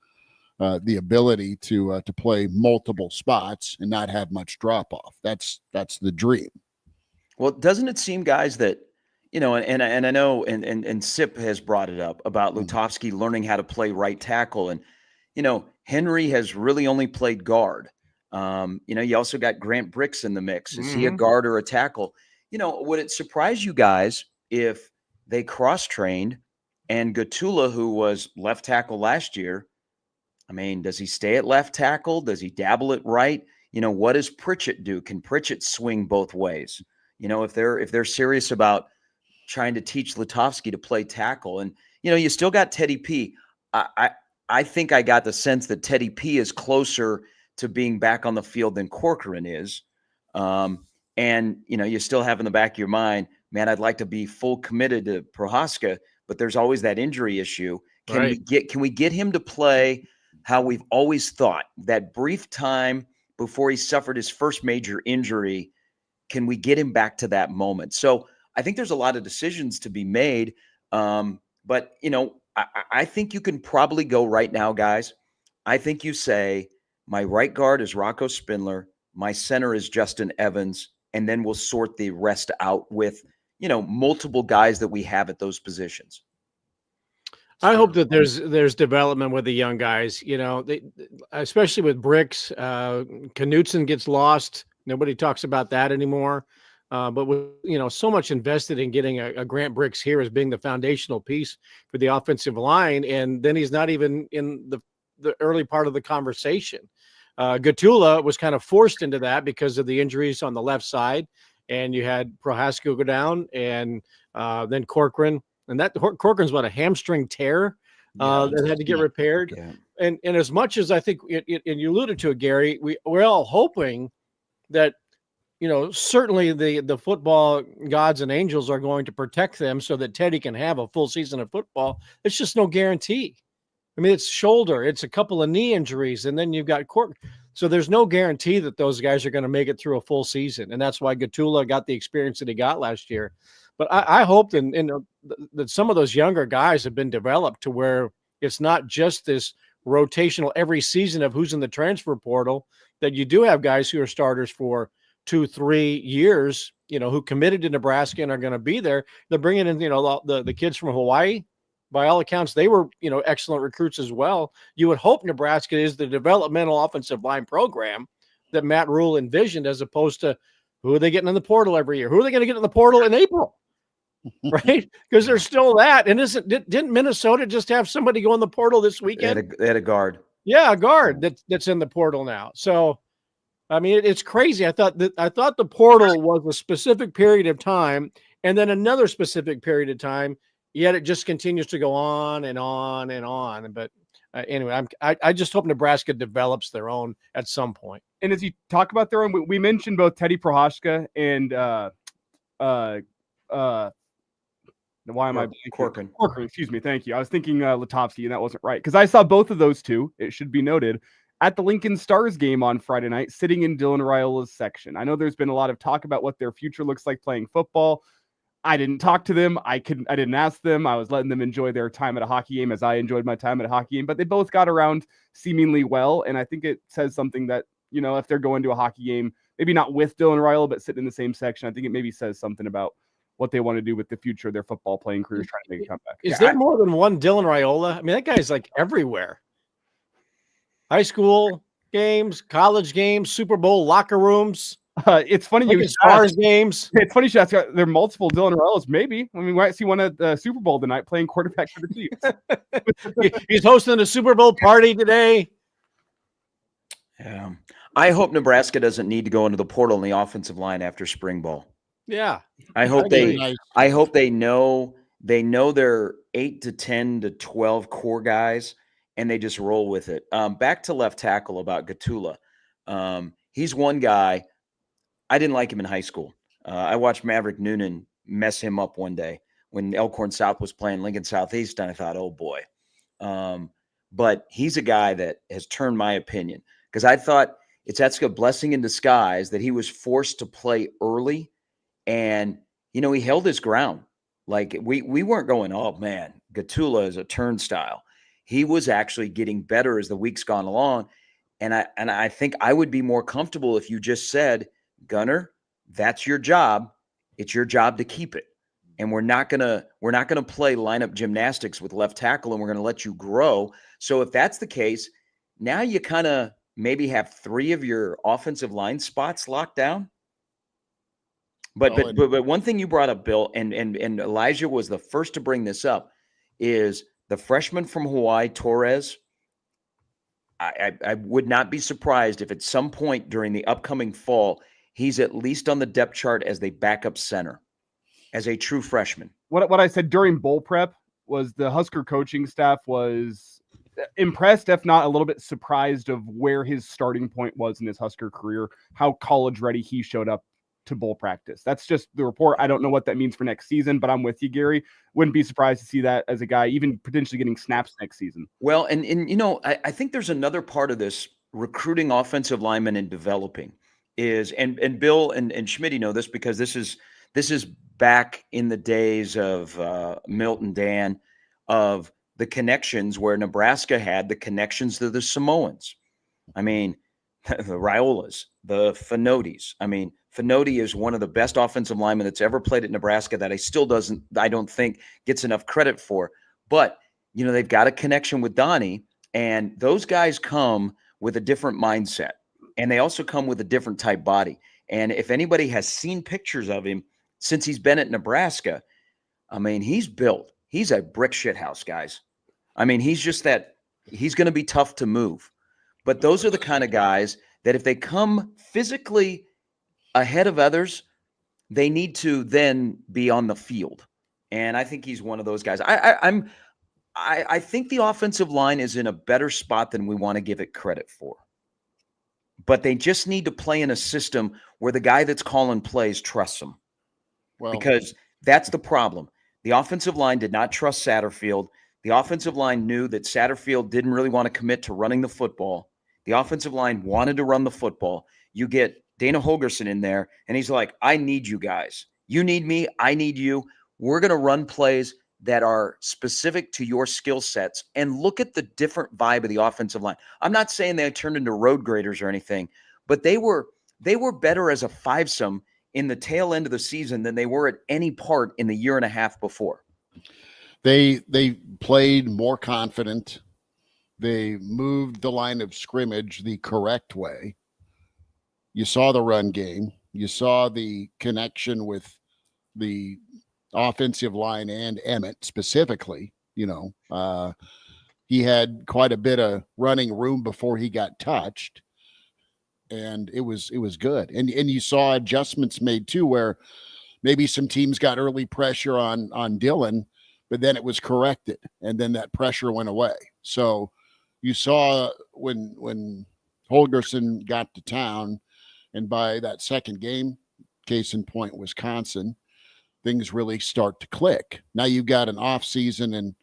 the ability to play multiple spots and not have much drop-off. That's the dream. Well, doesn't it seem, guys, that, and I know, and Sip has brought it up about Lutowski learning how to play right tackle. And, Henry has really only played guard. You also got Grant Bricks in the mix. Is he a guard or a tackle? Would it surprise you guys if they cross-trained and Gatula, who was left tackle last year, I mean, does he stay at left tackle? Does he dabble at right? What does Pritchett do? Can Pritchett swing both ways? If they're serious about trying to teach Lutowski to play tackle, and you still got Teddy P. I think I got the sense that Teddy P is closer to being back on the field than Corcoran is. And you still have in the back of your mind, man, I'd like to be full committed to Prohaska, but there's always that injury issue. Can we get him to play how we've always thought, that brief time before he suffered his first major injury? Can we get him back to that moment? So I think there's a lot of decisions to be made. But I think you can probably go right now, guys. I think you say, my right guard is Rocco Spindler. My center is Justin Evans. And then we'll sort the rest out with, multiple guys that we have at those positions. I hope that there's development with the young guys. You know, especially with Bricks. Knutson gets lost. Nobody talks about that anymore. But with so much invested in getting a Grant Bricks here as being the foundational piece for the offensive line, and then he's not even in the early part of the conversation. Gatula was kind of forced into that because of the injuries on the left side, and you had Prohaska go down, and then Corcoran. And that Corcoran's about a hamstring tear that had to get repaired. Yeah. And as much as I think, and you alluded to it, Gary, we're all hoping that, certainly the football gods and angels are going to protect them so that Teddy can have a full season of football. It's just no guarantee. I mean, it's shoulder, it's a couple of knee injuries, and then you've got So there's no guarantee that those guys are going to make it through a full season. And that's why Gatula got the experience that he got last year. But I hope that some of those younger guys have been developed to where it's not just this rotational every season of who's in the transfer portal, that you do have guys who are starters for 2-3 years, who committed to Nebraska and are going to be there. They're bringing in, the kids from Hawaii. By all accounts, they were, excellent recruits as well. You would hope Nebraska is the developmental offensive line program that Matt Rule envisioned, as opposed to who are they getting in the portal every year? Who are they going to get in the portal in April? Right? Because there's still that. And didn't Minnesota just have somebody go in the portal this weekend? They had a guard. Yeah, a guard that's in the portal now. So, I mean, it's crazy. I thought the portal was a specific period of time and then another specific period of time, yet it just continues to go on and on and on. But anyway, I just hope Nebraska develops their own at some point. And as you talk about their own, we mentioned both Teddy Prohaska and why am I Corcoran? Corcoran, excuse me. Thank you. I was thinking Letovsky, and that wasn't right, because I saw both of those two, it should be noted, at the Lincoln Stars game on Friday night, sitting in Dylan Raiola's section. I know there's been a lot of talk about what their future looks like playing football. I didn't talk to them. I didn't ask them. I was letting them enjoy their time at a hockey game as I enjoyed my time at a hockey game. But they both got around seemingly well, and I think it says something that, if they're going to a hockey game, maybe not with Dylan Raiola, but sitting in the same section, I think it maybe says something about what they want to do with the future of their football playing careers, trying to make a comeback. Is there more than one Dylan Raiola? I mean, that guy's like everywhere. High school games, college games, Super Bowl locker rooms. It's funny you Stars games. It's funny you ask. There are multiple Dylan Raiolas. Maybe. I mean, we might see one at the Super Bowl tonight playing quarterback for the Chiefs. He's hosting a Super Bowl party today. Yeah. I hope Nebraska doesn't need to go into the portal in the offensive line after spring ball. Yeah. I hope they know their 8 to 10 to 12 core guys, and they just roll with it. Back to left tackle about Gatula. He's one guy. I didn't like him in high school. I watched Maverick Noonan mess him up one day when Elkhorn South was playing Lincoln Southeast, and I thought, oh boy. But he's a guy that has turned my opinion, because I thought that's a blessing in disguise that he was forced to play early. And, he held his ground. Like we weren't going, oh man, Gatula is a turnstile. He was actually getting better as the weeks gone along. And I think I would be more comfortable if you just said, Gunner, that's your job. It's your job to keep it. And we're not gonna play lineup gymnastics with left tackle, and we're gonna let you grow. So if that's the case, now you kind of maybe have 3 of your offensive line spots locked down. But one thing you brought up, Bill, and Elijah was the first to bring this up, is the freshman from Hawaii, Torres. I would not be surprised if at some point during the upcoming fall, he's at least on the depth chart as the backup center, as a true freshman. What I said during bowl prep was the Husker coaching staff was impressed, if not a little bit surprised, of where his starting point was in his Husker career, how college ready he showed up to bowl practice. That's just the report. I don't know what that means for next season, but I'm with you, Gary. Wouldn't be surprised to see that as a guy even potentially getting snaps next season. Well, and I think there's another part of this recruiting offensive linemen and developing is, and Bill and Schmidt know this, because this is back in the days of Milt and Dan, of the connections where Nebraska had the connections to the Samoans. I mean, the Raiolas, the Finotis. I mean, Finoti is one of the best offensive linemen that's ever played at Nebraska that I don't think gets enough credit for. But you know, they've got a connection with Donnie, and those guys come with a different mindset, and they also come with a different type body. And if anybody has seen pictures of him since he's been at Nebraska, I mean, he's built. He's a brick shit house, guys. I mean, he's just that. He's going to be tough to move. But those are the kind of guys that if they come physically ahead of others, they need to then be on the field. And I think he's one of those guys. I think the offensive line is in a better spot than we want to give it credit for. But they just need to play in a system where the guy that's calling plays trusts them. Well, because that's the problem. The offensive line did not trust Satterfield. The offensive line knew that Satterfield didn't really want to commit to running the football. The offensive line wanted to run the football. You get Dana Holgorsen in there, and he's like, I need you guys. You need me. I need you. We're going to run plays that are specific to your skill sets, and look at the different vibe of the offensive line. I'm not saying they turned into road graders or anything, but they were better as a fivesome in the tail end of the season than they were at any part in the year and a half before. They played more confident. They moved the line of scrimmage the correct way. You saw the run game. You saw the connection with the offensive line and Emmett specifically. You know, he had quite a bit of running room before he got touched, and it was good. And you saw adjustments made too, where maybe some teams got early pressure on Dylan, but then it was corrected, and then that pressure went away. So you saw when Holgorsen got to town, and by that second game, case in point, Wisconsin, things really start to click. Now you've got an off season and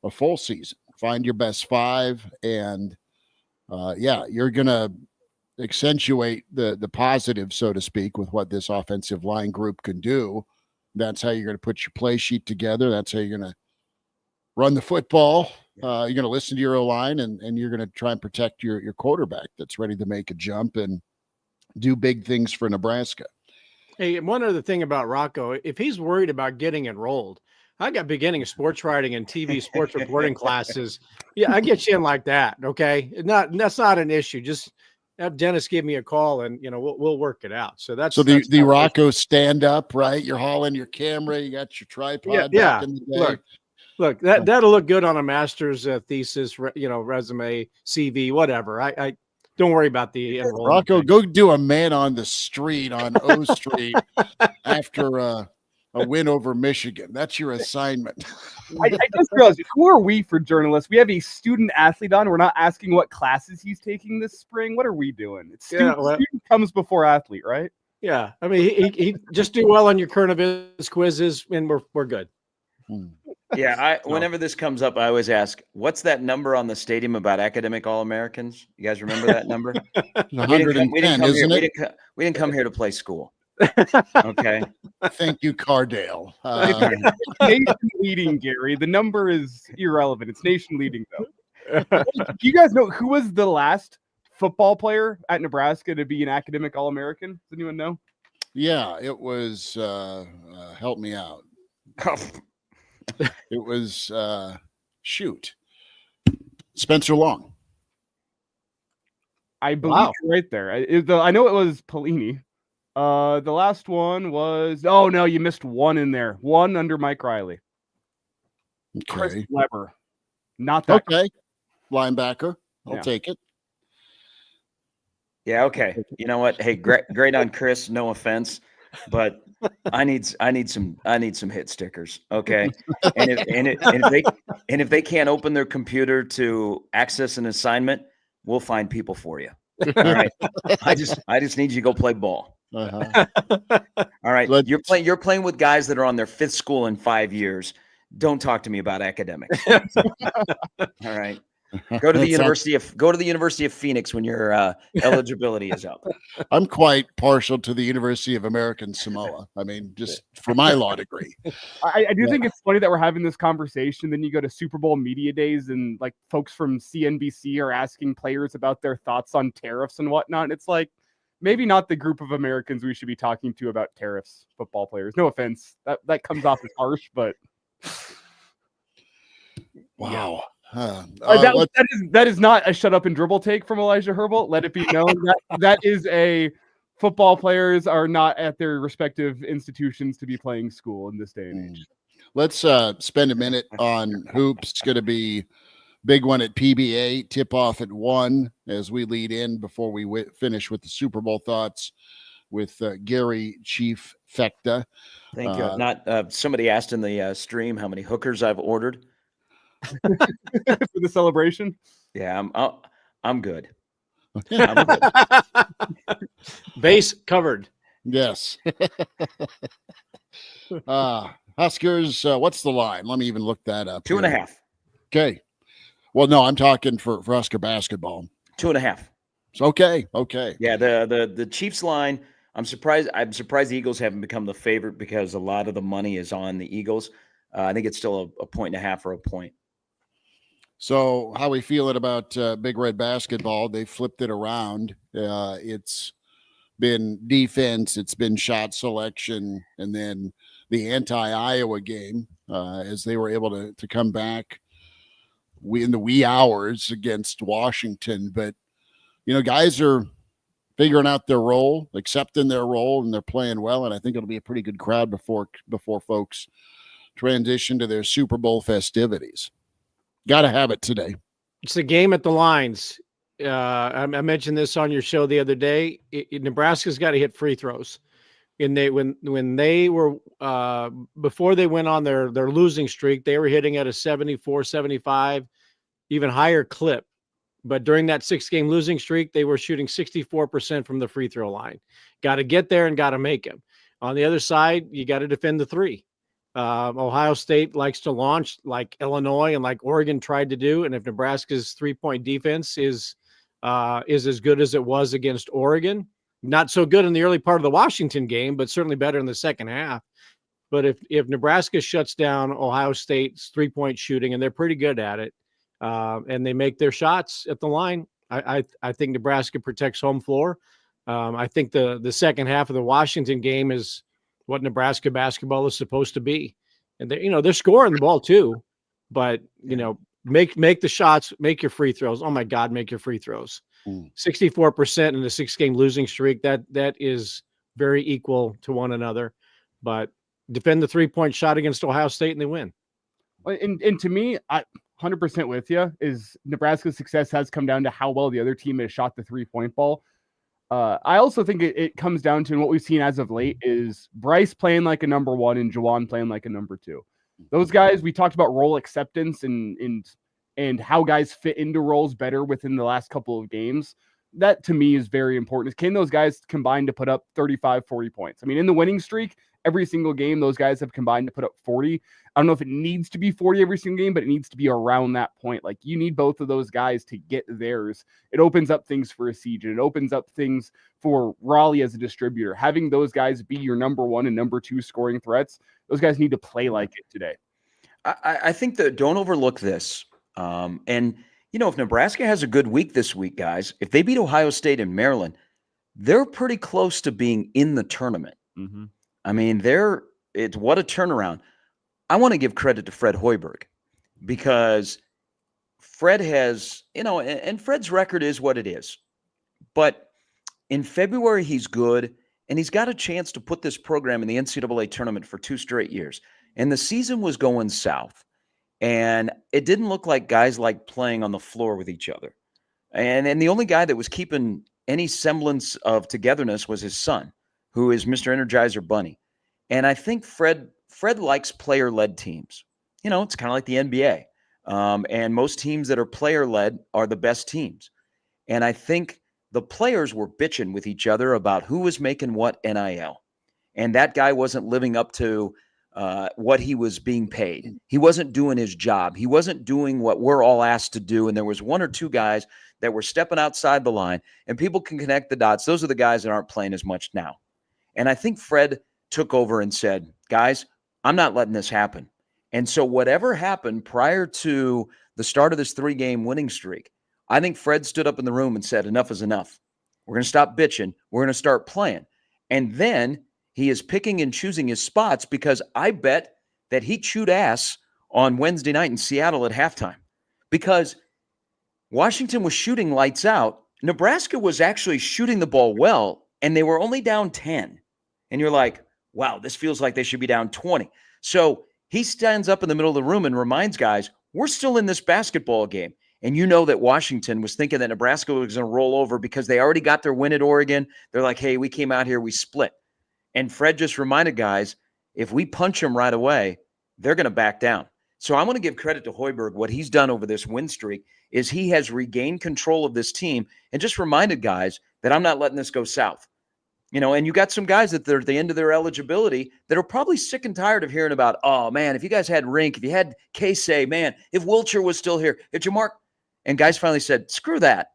a full season. Find your best five, and you're going to accentuate the positive, so to speak, with what this offensive line group can do. That's how you're going to put your play sheet together. That's how you're going to run the football. You're going to listen to your O-line, and you're going to try and protect your quarterback that's ready to make a jump and do big things for Nebraska. Hey, and one other thing about Rocco, if he's worried about getting enrolled, I got beginning sports writing and TV sports reporting classes. Yeah, I get you in like that. Okay, that's not an issue. Just have Dennis give me a call, and we'll work it out. So that's the Rocco stand up, right? You're hauling your camera, you got your tripod. Yeah. In the day. Look, that'll look good on a master's thesis, resume, CV, whatever. I don't worry about the Rocco. Go do a man on the street on O Street after a win over Michigan. That's your assignment. I just realized, who are we for journalists? We have a student athlete on. We're not asking what classes he's taking this spring. What are we doing? It's student comes before athlete, right? Yeah. I mean, he just do well on your current events quizzes, and we're good. Yeah, whenever this comes up, I always ask, what's that number on the stadium about academic All-Americans? You guys remember that number? 110, isn't it? We didn't come here to play school. Okay. Thank you, Cardale. It's nation leading, Gary. The number is irrelevant. It's nation leading, though. Do you guys know who was the last football player at Nebraska to be an academic All-American? Does anyone know? Yeah, it was help me out. It was Spencer Long. I believe you're right there. I know it was Pelini. The last one was you missed one in there. One under Mike Riley. Okay. Chris Weber. Not that. Okay. Linebacker. I'll take it. Yeah, okay. You know what? Hey, great on Chris, no offense, but I need some hit stickers, okay? And if they can't open their computer to access an assignment, we'll find people for you. All right. I just need you to go play ball. Uh-huh. All right. You're playing with guys that are on their fifth school in 5 years. Don't talk to me about academics. All right. Go to the University of Phoenix when your eligibility is up. I'm quite partial to the University of American Samoa. I mean, just for my law degree. I do think it's funny that we're having this conversation. Then you go to Super Bowl media days, and like folks from CNBC are asking players about their thoughts on tariffs and whatnot. And it's like, maybe not the group of Americans we should be talking to about tariffs. Football players. No offense. That comes off as harsh, but. Wow. That is not a shut up and dribble take from Elijah Herbel. Let it be known that is a football players are not at their respective institutions to be playing school in this day and age. Let's spend a minute on hoops. It's going to be big one at PBA, tip off at 1 as we lead in before we finish with the Super Bowl thoughts with Gary Chief Fecta. Thank you. Somebody asked in the stream how many hookers I've ordered for the celebration. Yeah, I'm good. I'm good. Base covered. Yes. Huskers, what's the line? Let me even look that up. 2.5. Okay. Well, no, I'm talking for Husker basketball. 2.5. Okay. Yeah, the Chiefs line, I'm surprised the Eagles haven't become the favorite because a lot of the money is on the Eagles. I think it's still a 1.5 or a point. So how we feeling about Big Red basketball? They flipped it around. It's been defense, it's been shot selection, and then the anti-Iowa game as they were able to come back in the wee hours against Washington. But, guys are figuring out their role, accepting their role, and they're playing well. And I think it'll be a pretty good crowd before folks transition to their Super Bowl festivities. Got to have it today. It's a game at the lines. I mentioned this on your show the other day. Nebraska's got to hit free throws. And when they were before they went on their losing streak, they were hitting at a 74, 75, even higher clip. But during that 6-game losing streak, they were shooting 64% from the free throw line. Got to get there and got to make them. On the other side, you got to defend the three. Ohio State likes to launch like Illinois and like Oregon tried to do. And if Nebraska's 3-point defense is as good as it was against Oregon, not so good in the early part of the Washington game, but certainly better in the second half. But if Nebraska shuts down Ohio State's 3-point shooting, and they're pretty good at it, and they make their shots at the line, I think Nebraska protects home floor. I think the second half of the Washington game is what Nebraska basketball is supposed to be. And they're scoring the ball too, but make the shots, make your free throws. Oh my God, make your free throws. 64% in the 6-game losing streak. That is very equal to one another, but defend the 3-point shot against Ohio State and they win. And to me, I 100% with you is Nebraska's success has come down to how well the other team has shot the 3-point ball. I also think it comes down to, and what we've seen as of late is Bryce playing like a number 1 and Juwan playing like a number 2. Those guys, we talked about role acceptance and how guys fit into roles better within the last couple of games. That to me is very important. Can those guys combine to put up 35, 40 points? I mean, in the winning streak, every single game, those guys have combined to put up 40. I don't know if it needs to be 40 every single game, but it needs to be around that point. Like, you need both of those guys to get theirs. It opens up things for a siege. It opens up things for Raleigh as a distributor. Having those guys be your number 1 and number 2 scoring threats, those guys need to play like it today. I think that don't overlook this. And if Nebraska has a good week this week, guys, if they beat Ohio State and Maryland, they're pretty close to being in the tournament. Mm-hmm. I mean, what a turnaround. I want to give credit to Fred Hoiberg because Fred has, and Fred's record is what it is. But in February, he's good, and he's got a chance to put this program in the NCAA tournament for 2 straight years. And the season was going south. And it didn't look like guys like playing on the floor with each other. And the only guy that was keeping any semblance of togetherness was his son, who is Mr. Energizer Bunny. And I think Fred likes player-led teams. It's kind of like the NBA. And most teams that are player-led are the best teams. And I think the players were bitching with each other about who was making what NIL. And that guy wasn't living up to what he was being paid. He wasn't doing his job. He wasn't doing what we're all asked to do. And there was 1 or 2 guys that were stepping outside the line, and people can connect the dots. Those are the guys that aren't playing as much now. And I think Fred took over and said, guys, I'm not letting this happen. And so whatever happened prior to the start of this 3-game winning streak, I think Fred stood up in the room and said, enough is enough. We're going to stop bitching. We're going to start playing. And then he is picking and choosing his spots because I bet that he chewed ass on Wednesday night in Seattle at halftime because Washington was shooting lights out. Nebraska was actually shooting the ball well, and they were only down 10. And you're like, wow, this feels like they should be down 20. So he stands up in the middle of the room and reminds guys, we're still in this basketball game. And you know that Washington was thinking that Nebraska was going to roll over because they already got their win at Oregon. They're like, hey, we came out here, we split. And Fred just reminded guys, if we punch them right away, they're going to back down. So I'm going to give credit to Hoiberg. What he's done over this win streak is he has regained control of this team and just reminded guys that I'm not letting this go south. You know, and you got some guys that they're at the end of their eligibility that are probably sick and tired of hearing about, oh, man, if you guys had Rink, if you had Casey, man, if Wilcher was still here, if Jamar. And guys finally said, screw that.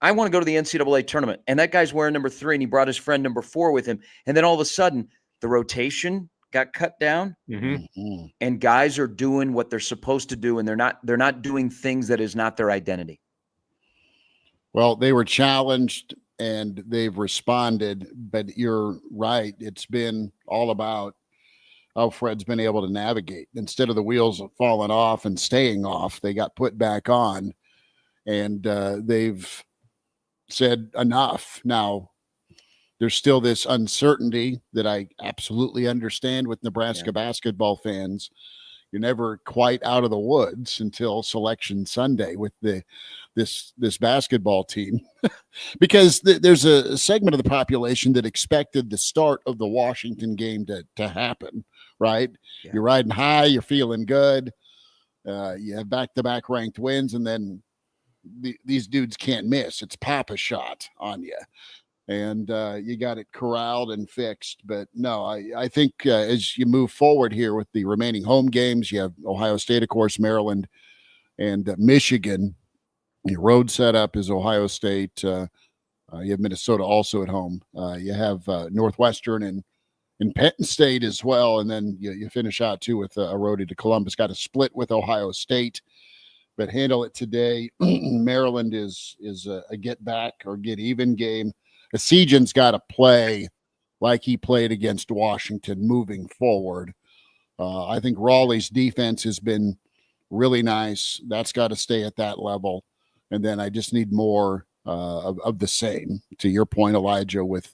I want to go to the NCAA tournament. And that guy's wearing number 3, and he brought his friend number 4 with him. And then all of a sudden, the rotation got cut down, and guys are doing what they're supposed to do, and they're not doing things that is not their identity. Well, they were challenged and they've responded, but you're right. It's been all about how Fred's been able to navigate. Instead of the wheels falling off and staying off, they got put back on, and they've said enough. Now, there's still this uncertainty that I absolutely understand with Nebraska basketball fans. You're never quite out of the woods until Selection Sunday with this basketball team, because there's a segment of the population that expected the start of the Washington game to happen, right? Yeah. You're riding high, you're feeling good, you have back-to-back ranked wins, and then these dudes can't miss. It's Papa shot on you. And you got it corralled and fixed. But no, I think as you move forward here with the remaining home games, you have Ohio State, of course, Maryland, and Michigan. Your road setup is Ohio State. You have Minnesota also at home. You have Northwestern and Penn State as well. And then you finish out, too, with a roadie to Columbus. Got to split with Ohio State, but handle it today. Maryland is a get back or get even game. Esigen's got to play like he played against Washington moving forward. I think Raleigh's defense has been really nice. That's got to stay at that level. And then I just need more of the same. To your point, Elijah, with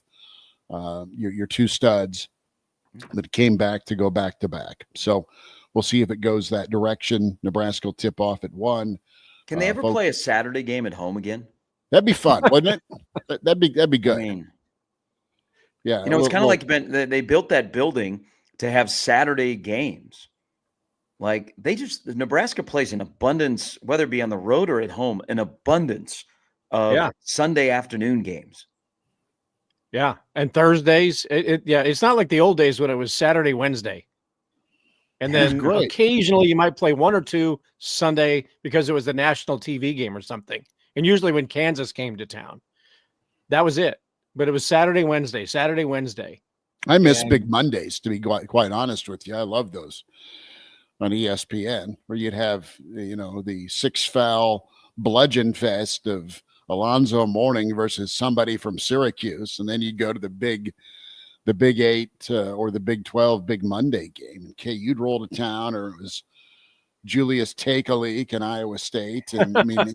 your 2 studs that came back to go back-to-back. So we'll see if it goes that direction. Nebraska will tip off at 1. Can they ever play a Saturday game at home again? That'd be fun, wouldn't it? That'd be good. I mean, yeah, you know, it's kind of like they built that building to have Saturday games. Like Nebraska plays an abundance, whether it be on the road or at home, an abundance of Sunday afternoon games. Yeah, and Thursdays. It's not like the old days when it was Saturday, Wednesday. And then occasionally you might play 1 or 2 Sunday because it was a national TV game or something. And usually when Kansas came to town, that was it. But it was Saturday, Wednesday. I miss Big Mondays, to be quite honest with you. I love those on ESPN, where you'd have, the 6-foul bludgeon fest of Alonzo Mourning versus somebody from Syracuse. And then you'd go to the Big 8 or the Big 12 Big Monday game. And KU'd roll to town, or it was Julius Take-A-Leak in Iowa State. And I mean,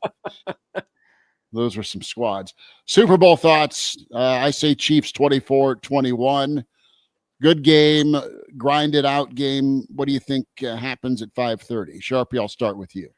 those were some squads. Super Bowl thoughts. I say Chiefs 24-21. Good game, grinded out game. What do you think happens at 5:30? Sharpie, I'll start with you.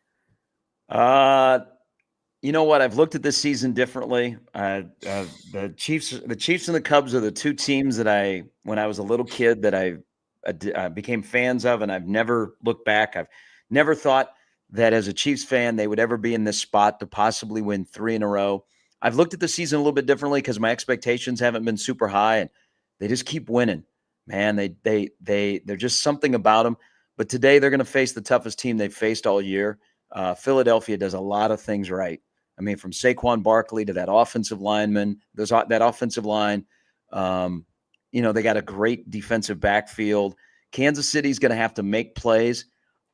You know what? I've looked at this season differently. The Chiefs and the Cubs are the 2 teams that when I was a little kid, that I became fans of, and I've never looked back. I've never thought that as a Chiefs fan, they would ever be in this spot to possibly win 3 in a row. I've looked at the season a little bit differently because my expectations haven't been super high, and they just keep winning. Man, they're just something about them. But today they're going to face the toughest team they've faced all year. Philadelphia does a lot of things right. I mean, from Saquon Barkley to that offensive lineman, that offensive line, they got a great defensive backfield. Kansas City's going to have to make plays.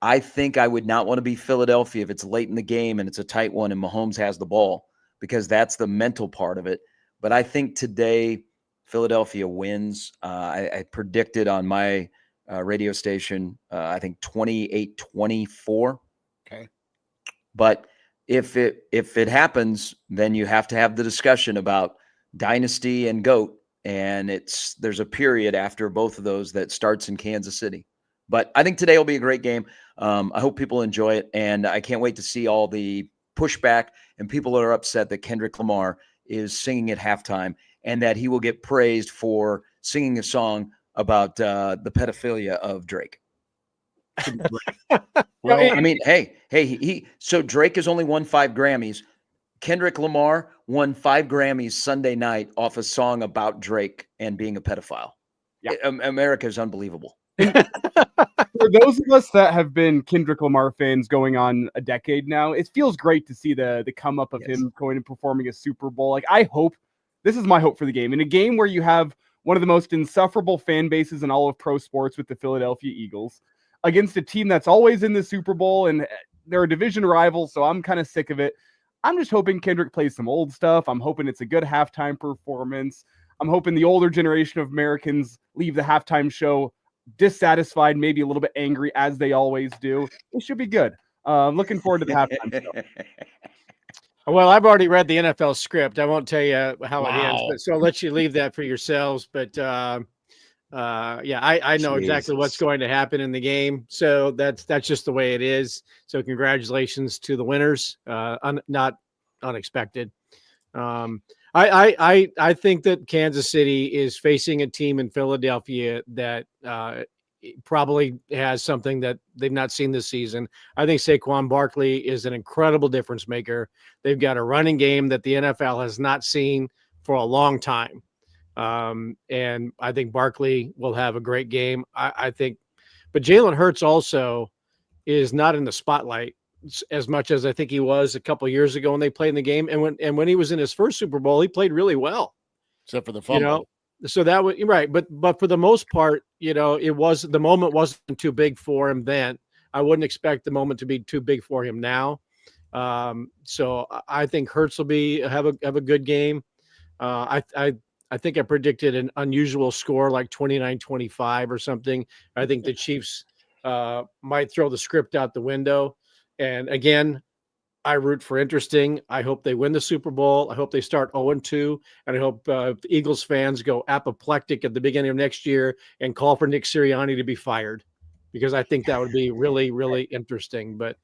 I think I would not want to be Philadelphia if it's late in the game and it's a tight one and Mahomes has the ball, because that's the mental part of it. But I think today Philadelphia wins. I predicted on my radio station. I think 2824. Okay. But if it happens, then you have to have the discussion about dynasty and GOAT, and there's a period after both of those that starts in Kansas City. But I think today will be a great game. I hope people enjoy it, and I can't wait to see all the pushback and people that are upset that Kendrick Lamar is singing at halftime and that he will get praised for singing a song about the pedophilia of Drake. Well, I mean, hey, so Drake has only won 5 Grammys. Kendrick Lamar won 5 Grammys Sunday night off a song about Drake and being a pedophile. Yeah. America is unbelievable. For those of us that have been Kendrick Lamar fans going on a decade now, it feels great to see the come up of him going and performing a Super Bowl. Like, I hope, this is my hope for the game. In a game where you have one of the most insufferable fan bases in all of pro sports with the Philadelphia Eagles, against a team that's always in the Super Bowl, and they're a division rival, so I'm kind of sick of it. I'm just hoping Kendrick plays some old stuff. I'm hoping it's a good halftime performance. I'm hoping the older generation of Americans leave the halftime show dissatisfied, maybe a little bit angry, as they always do. It should be good. Looking forward to the halftime show. Well, I've already read the NFL script. I won't tell you how it ends, but so I'll let you leave that for yourselves. But yeah, I know exactly what's going to happen in the game. So that's just the way it is. So congratulations to the winners. Not unexpected. I think that Kansas City is facing a team in Philadelphia that probably has something that they've not seen this season. I think Saquon Barkley is an incredible difference maker. They've got a running game that the NFL has not seen for a long time. And I think Barkley will have a great game. I think, but Jalen Hurts also is not in the spotlight as much as I think he was a couple of years ago when they played in the game. And when he was in his first Super Bowl, he played really well. Except for the fumble. So that was right. But for the most part, the moment wasn't too big for him then. I wouldn't expect the moment to be too big for him now. So I think Hurts will have a good game. I think I predicted an unusual score like 29-25 or something. I think the Chiefs might throw the script out the window. And again, I root for interesting. I hope they win the Super Bowl. I hope they start 0-2. And I hope Eagles fans go apoplectic at the beginning of next year and call for Nick Sirianni to be fired, because I think that would be really, really interesting. But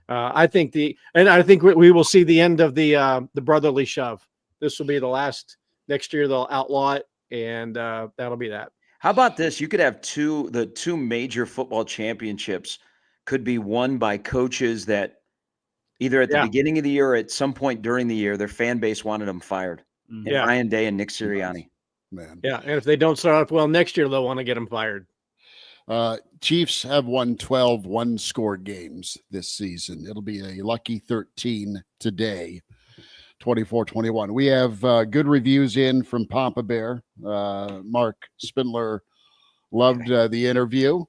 I think we will see the end of the brotherly shove. This will be the last. Next year they'll outlaw it, and that'll be that. How about this? You could have the two major football championships could be won by coaches that either at the beginning of the year or at some point during the year, their fan base wanted them fired. And Ryan Day and Nick Sirianni. Man. Yeah, and if they don't start off well next year, they'll want to get them fired. Chiefs have won 12 one-score games this season. It'll be a lucky 13 today. 24-21. We have good reviews in from Papa Bear. Mark Spindler loved the interview.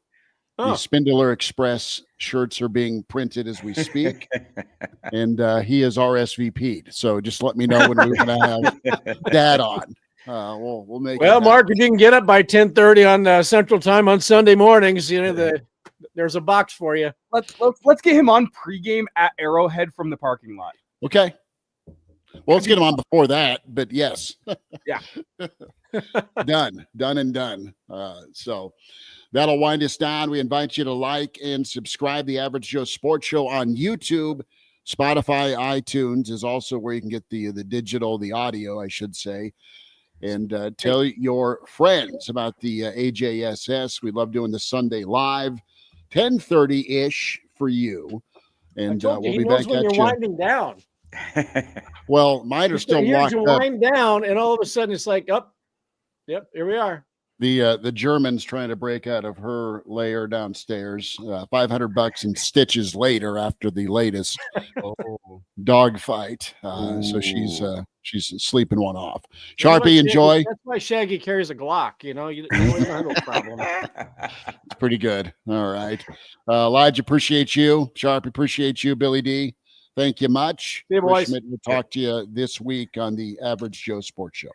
The Spindler Express shirts are being printed as we speak, and he is RSVP'd. So just let me know when we're going to have Dad on. We'll make. Well, Mark, if you can get up by 10:30 on Central Time on Sunday mornings, there's a box for you. Let's get him on pregame at Arrowhead from the parking lot. Okay. Well, let's get him on before that, but yes. Yeah. Done and done. So that'll wind us down. We invite you to like and subscribe the Average Joe Sports Show on YouTube. Spotify, iTunes is also where you can get the audio, I should say. And tell your friends about the AJSS. We love doing the Sunday live, 10:30-ish for you. And we'll be back at you. You're winding down. Well, mine are still locked up. Wind down, and all of a sudden it's like, yep, here we are. The German's trying to break out of her lair downstairs. $500 in stitches later after the latest dog fight. So she's sleeping one off. Sharpie, enjoy. That's why Shaggy carries a Glock. You don't have no problem. It's pretty good. All right, Elijah, appreciate you. Sharpie, appreciate you. Billy D, thank you much. Hey, boys. Schmidt, we'll talk to you this week on the Average Joe Sports Show.